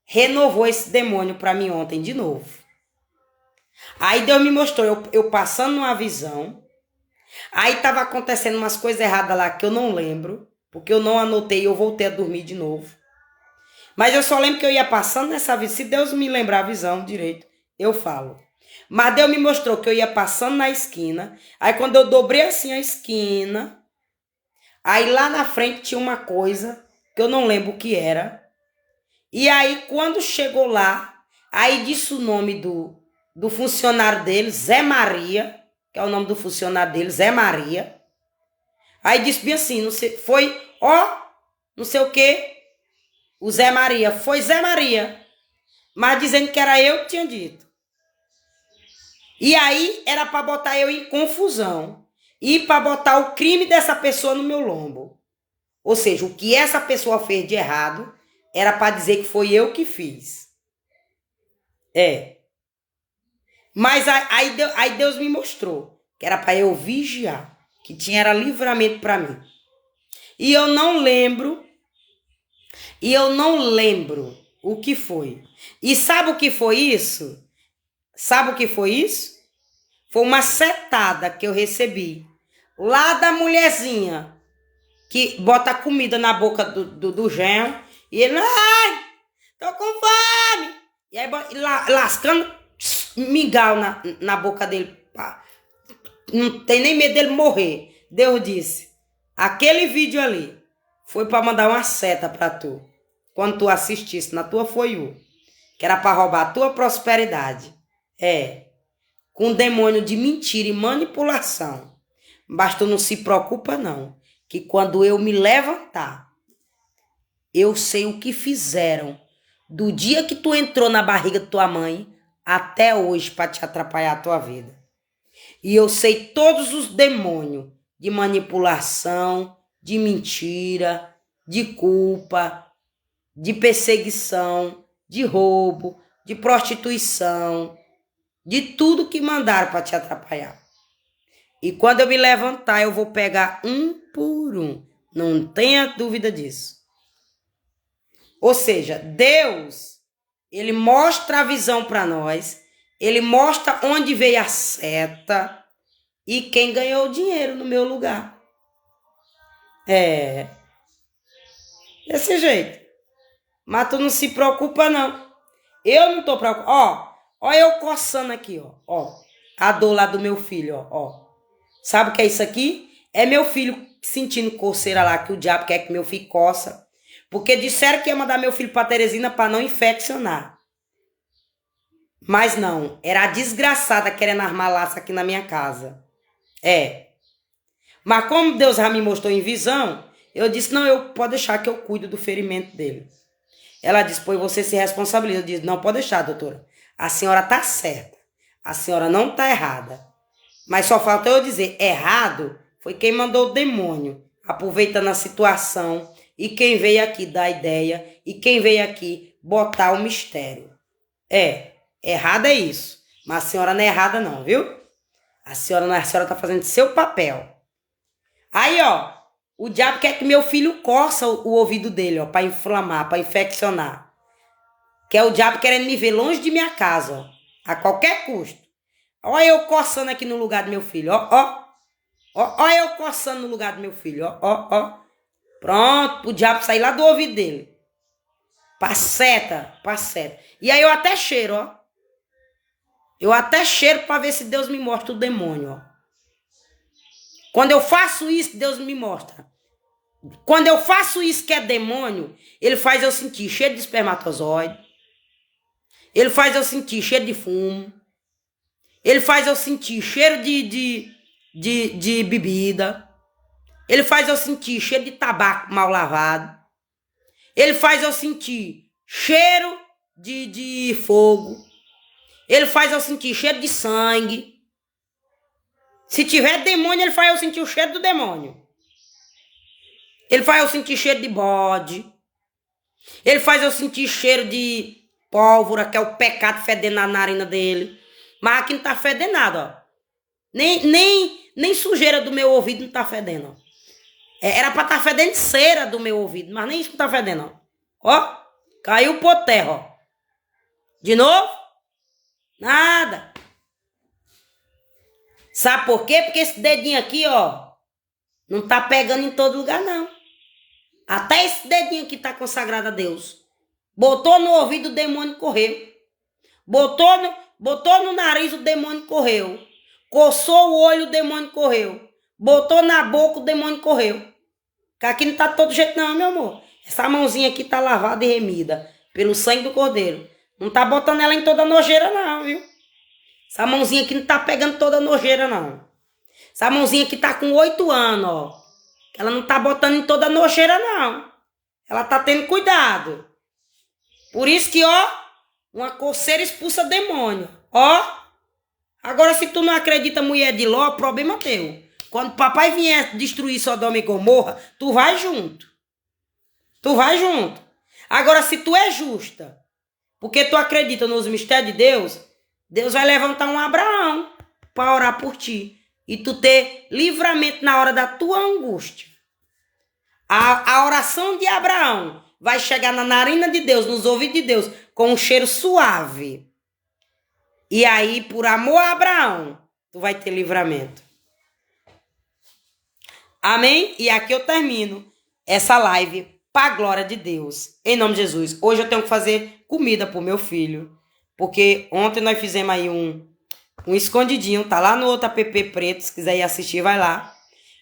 renovou esse demônio para mim ontem de novo. Aí Deus me mostrou, eu passando numa visão. Aí tava acontecendo umas coisas erradas lá que eu não lembro, porque eu não anotei e eu voltei a dormir de novo. Mas eu só lembro que eu ia passando nessa visão. Se Deus me lembrar a visão direito, eu falo. Mas Deus me mostrou que eu ia passando na esquina. Aí quando eu dobrei assim a esquina, aí lá na frente tinha uma coisa que eu não lembro o que era. E aí quando chegou lá, aí disse o nome do funcionário dele, Zé Maria. que é o nome do funcionário dele, Zé Maria. Aí disse bem assim, não sei, foi, ó, não sei o quê, o Zé Maria. Foi Zé Maria, mas dizendo que era eu que tinha dito. E aí era para botar eu em confusão e para botar o crime dessa pessoa no meu lombo. Ou seja, o que essa pessoa fez de errado era para dizer que foi eu que fiz. Mas aí Deus me mostrou que era para eu vigiar, que era livramento para mim. E eu não lembro o que foi. E sabe o que foi isso? Sabe o que foi isso? Foi uma setada que eu recebi lá da mulherzinha que bota comida na boca do genro e ele, ai, tô com fome. E aí lascando mingau na boca dele. Não tem nem medo dele morrer. Deus disse, aquele vídeo ali foi para mandar uma seta para tu. Quando tu assistisse na tua For You, que era para roubar a tua prosperidade. Com demônio de mentira e manipulação. Mas tu não se preocupa não, que quando eu me levantar, eu sei o que fizeram do dia que tu entrou na barriga de tua mãe até hoje para te atrapalhar a tua vida. E eu sei todos os demônios de manipulação, de mentira, de culpa, de perseguição, de roubo, de prostituição, de tudo que mandaram para te atrapalhar. E quando eu me levantar, eu vou pegar um por um. Não tenha dúvida disso. Ou seja, Deus, ele mostra a visão para nós, ele mostra onde veio a seta e quem ganhou o dinheiro no meu lugar. Desse jeito. Mas tu não se preocupa, não. Eu não tô preocupada. Ó eu coçando aqui, ó. A dor lá do meu filho, ó. Sabe o que é isso aqui? É meu filho sentindo coceira lá, que o diabo quer que meu filho coça. Porque disseram que ia mandar meu filho para Teresina para não infeccionar. Mas não, era a desgraçada querendo armar laço aqui na minha casa. Mas como Deus já me mostrou em visão, eu disse, não, eu pode deixar que eu cuido do ferimento dele. Ela disse, pois você se responsabiliza. Eu disse, não, pode deixar, doutora. A senhora tá certa. A senhora não tá errada. Mas só falta eu dizer, errado foi quem mandou o demônio, aproveitando a situação, e quem veio aqui dar ideia, e quem veio aqui botar o mistério. Errado é isso. Mas a senhora não é errada não, viu? A senhora tá fazendo seu papel. Aí, ó, o diabo quer que meu filho coça o ouvido dele, ó, para inflamar, para infeccionar. Que é o diabo querendo me ver longe de minha casa, ó, a qualquer custo. Olha eu coçando aqui no lugar do meu filho, ó. Olha eu coçando no lugar do meu filho, ó. Pronto, pro diabo sair lá do ouvido dele. Paceta. E aí eu até cheiro, ó. Eu até cheiro para ver se Deus me mostra o demônio, ó. Quando eu faço isso, Deus me mostra. Quando eu faço isso que é demônio, ele faz eu sentir cheiro de espermatozoide. Ele faz eu sentir cheiro de fumo. Ele faz eu sentir cheiro de bebida. Ele faz eu sentir cheiro de tabaco mal lavado. Ele faz eu sentir cheiro de fogo. Ele faz eu sentir cheiro de sangue. Se tiver demônio, ele faz eu sentir o cheiro do demônio. Ele faz eu sentir cheiro de bode. Ele faz eu sentir cheiro de pólvora, que é o pecado fedendo na narina dele. Mas aqui não tá fedendo nada, ó. Nem sujeira do meu ouvido não tá fedendo, ó. Era pra tá fedendo cera do meu ouvido, mas nem isso não tá fedendo, ó. Caiu por terra, ó. De novo? Nada. Sabe por quê? Porque esse dedinho aqui, ó, não tá pegando em todo lugar, não. Até esse dedinho aqui tá consagrado a Deus. Botou no ouvido, o demônio correu. Botou no nariz, o demônio correu. Coçou o olho, o demônio correu. Botou na boca, o demônio correu. Que aqui não tá todo jeito não, meu amor. Essa mãozinha aqui tá lavada e remida pelo sangue do cordeiro. Não tá botando ela em toda nojeira não, viu? Essa mãozinha aqui não tá pegando toda nojeira, não. Essa mãozinha aqui tá com 8 anos, ó. Ela não tá botando em toda nojeira, não. Ela tá tendo cuidado. Por isso que, ó, uma coceira expulsa demônio. Ó. Agora, se tu não acredita, mulher de Ló, problema teu. Quando o papai vier destruir Sodoma e Gomorra, tu vai junto. Tu vai junto. Agora, se tu é justa, porque tu acredita nos mistérios de Deus, Deus vai levantar um Abraão para orar por ti. E tu ter livramento na hora da tua angústia. A oração de Abraão vai chegar na narina de Deus, nos ouvidos de Deus, com um cheiro suave. E aí, por amor a Abraão, tu vai ter livramento. Amém? E aqui eu termino essa live para a glória de Deus. Em nome de Jesus. Hoje eu tenho que fazer comida pro meu filho. Porque ontem nós fizemos aí um escondidinho. Tá lá no outro app preto. Se quiser ir assistir, vai lá.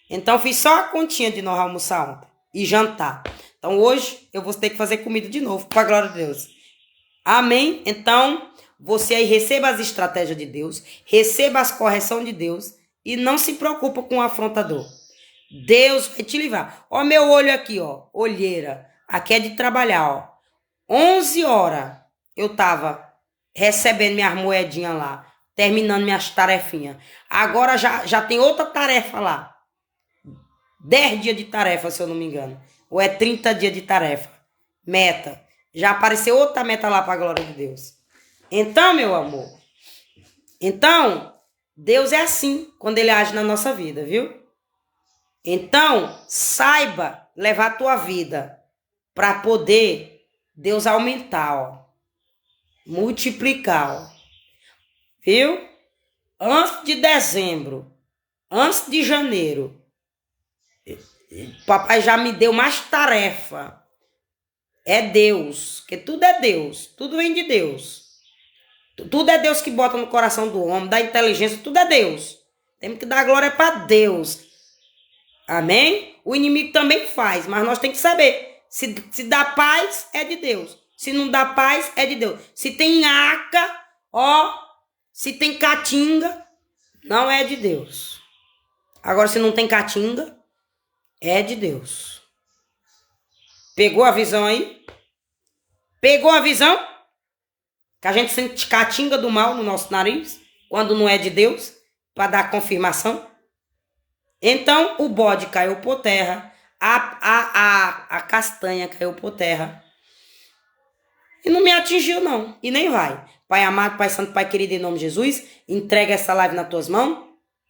Então fiz só a continha de nós almoçar ontem. E jantar. Então hoje eu vou ter que fazer comida de novo. Para a glória de Deus. Amém? Então você aí receba as estratégias de Deus. Receba as correções de Deus. E não se preocupa com o afrontador. Deus vai te livrar. Ó meu olho aqui, ó. Olheira. Aqui é de trabalhar, ó. 11 horas eu tava recebendo minhas moedinhas lá. Terminando minhas tarefinhas. Agora já tem outra tarefa lá. 10 dias de tarefa, se eu não me engano. Ou é 30 dias de tarefa. Meta. Já apareceu outra meta lá para a glória de Deus. Então, meu amor. Então, Deus é assim quando Ele age na nossa vida, viu? Então, saiba levar a tua vida para poder Deus aumentar, ó. Multiplicar, ó. Viu? Antes de dezembro, antes de janeiro, papai já me deu mais tarefa. É Deus, que tudo é Deus, tudo vem de Deus. Tudo é Deus que bota no coração do homem, dá inteligência, tudo é Deus. Temos que dar glória para Deus. Amém? O inimigo também faz, mas nós temos que saber. Se dá paz, é de Deus. Se não dá paz, é de Deus. Se tem aca, ó, se tem caatinga, não é de Deus. Agora, se não tem caatinga, é de Deus. Pegou a visão aí? Pegou a visão? Que a gente sente caatinga do mal no nosso nariz, quando não é de Deus, para dar confirmação. Então, o bode caiu por terra, a castanha caiu por terra. E não me atingiu, não. E nem vai. Pai amado, Pai santo, Pai querido, em nome de Jesus, entrega essa live nas tuas mãos.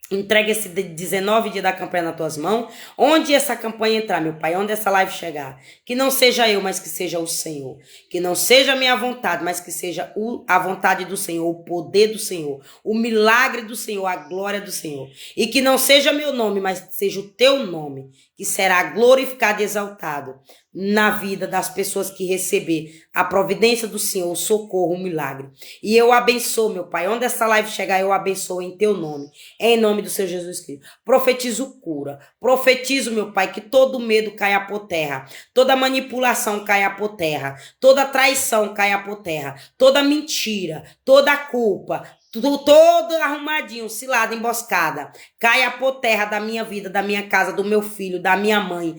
Entrega esse 19 dias da campanha nas tuas mãos. Onde essa campanha entrar, meu Pai, onde essa live chegar, que não seja eu, mas que seja o Senhor. Que não seja a minha vontade, mas que seja a vontade do Senhor, o poder do Senhor, o milagre do Senhor, a glória do Senhor. E que não seja meu nome, mas que seja o teu nome, que será glorificado e exaltado na vida das pessoas que receber a providência do Senhor, o socorro, o milagre. E eu abençoo, meu Pai, onde essa live chegar, eu abençoo em teu nome, em nome do Senhor Jesus Cristo. Profetizo cura, profetizo, meu Pai, que todo medo caia por terra, toda manipulação caia por terra, toda traição caia por terra, toda mentira, toda culpa, todo arrumadinho, cilada, emboscada, caia por terra da minha vida, da minha casa, do meu filho, da minha mãe,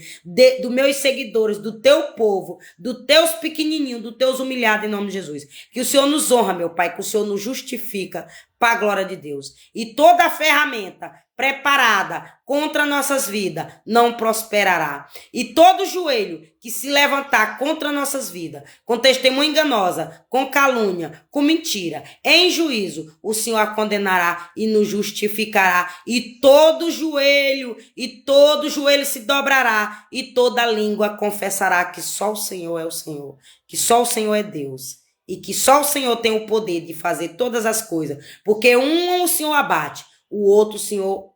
dos meus seguidores, do teu povo, dos teus pequenininhos, dos teus humilhados, em nome de Jesus. Que o Senhor nos honra, meu Pai, que o Senhor nos justifica para a glória de Deus. E toda ferramenta preparada contra nossas vidas não prosperará. E todo joelho que se levantar contra nossas vidas, com testemunha enganosa, com calúnia, com mentira, em juízo, o Senhor a condenará e nos justificará. E todo joelho se dobrará e toda língua confessará que só o Senhor é o Senhor, que só o Senhor é Deus. E que só o Senhor tem o poder de fazer todas as coisas. Porque um o Senhor abate, o outro o Senhor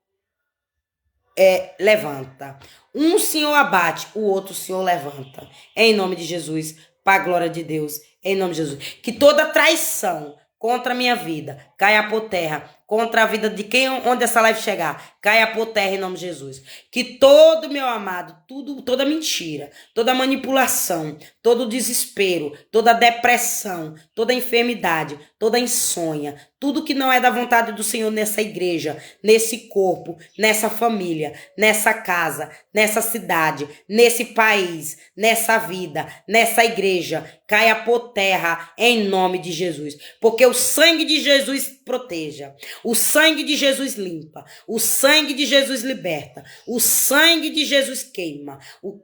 levanta. Um o Senhor abate, o outro o Senhor levanta. Em nome de Jesus, para a glória de Deus. Em nome de Jesus. Que toda traição contra a minha vida caia por terra. Contra a vida de quem, onde essa live chegar, caia por terra em nome de Jesus. Que todo, meu amado, toda mentira, toda manipulação, todo desespero, toda depressão, toda enfermidade, toda insônia, tudo que não é da vontade do Senhor nessa igreja, nesse corpo, nessa família, nessa casa, nessa cidade, nesse país, nessa vida, nessa igreja, caia por terra em nome de Jesus. Porque o sangue de Jesus proteja. O sangue de Jesus limpa. O sangue de Jesus liberta. O sangue de Jesus queima.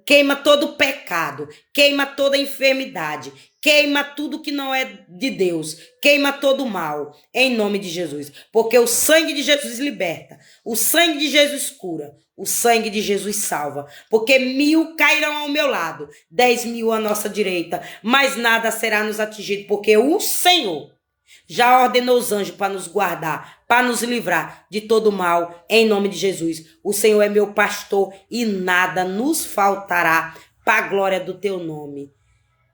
Queima todo o pecado. Queima toda a enfermidade. Queima tudo que não é de Deus. Queima todo o mal. Em nome de Jesus. Porque o sangue de Jesus liberta. O sangue de Jesus cura. O sangue de Jesus salva. Porque 1000 cairão ao meu lado. 10.000 à nossa direita. Mas nada será nos atingido. Porque o Senhor já ordenou os anjos para nos guardar, para nos livrar de todo mal, em nome de Jesus. O Senhor é meu pastor e nada nos faltará, para a glória do teu nome.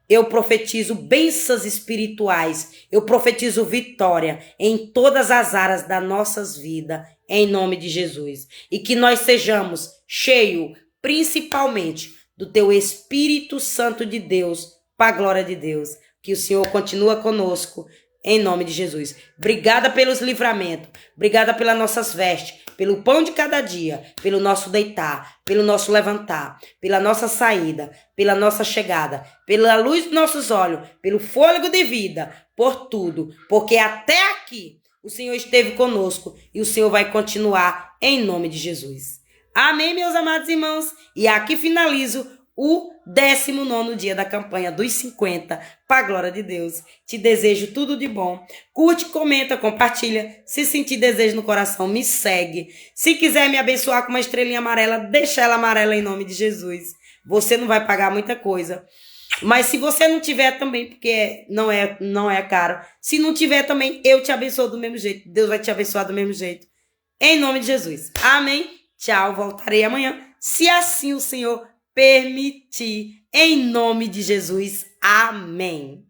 Eu profetizo bênçãos espirituais, eu profetizo vitória em todas as áreas das nossas vidas, em nome de Jesus. E que nós sejamos cheios, principalmente, do teu Espírito Santo de Deus, para a glória de Deus. Que o Senhor continue conosco, em nome de Jesus. Obrigada pelos livramentos. Obrigada pelas nossas vestes. Pelo pão de cada dia. Pelo nosso deitar. Pelo nosso levantar. Pela nossa saída. Pela nossa chegada. Pela luz dos nossos olhos. Pelo fôlego de vida. Por tudo. Porque até aqui o Senhor esteve conosco. E o Senhor vai continuar em nome de Jesus. Amém, meus amados irmãos. E aqui finalizo o 19º dia da campanha dos 50, para a glória de Deus. Te desejo tudo de bom. Curte, comenta, compartilha. Se sentir desejo no coração, me segue. Se quiser me abençoar com uma estrelinha amarela, deixa ela amarela em nome de Jesus. Você não vai pagar muita coisa. Mas se você não tiver também, porque não é caro. Se não tiver também, eu te abençoo do mesmo jeito. Deus vai te abençoar do mesmo jeito. Em nome de Jesus. Amém. Tchau. Voltarei amanhã, se assim o Senhor permitir, em nome de Jesus. Amém.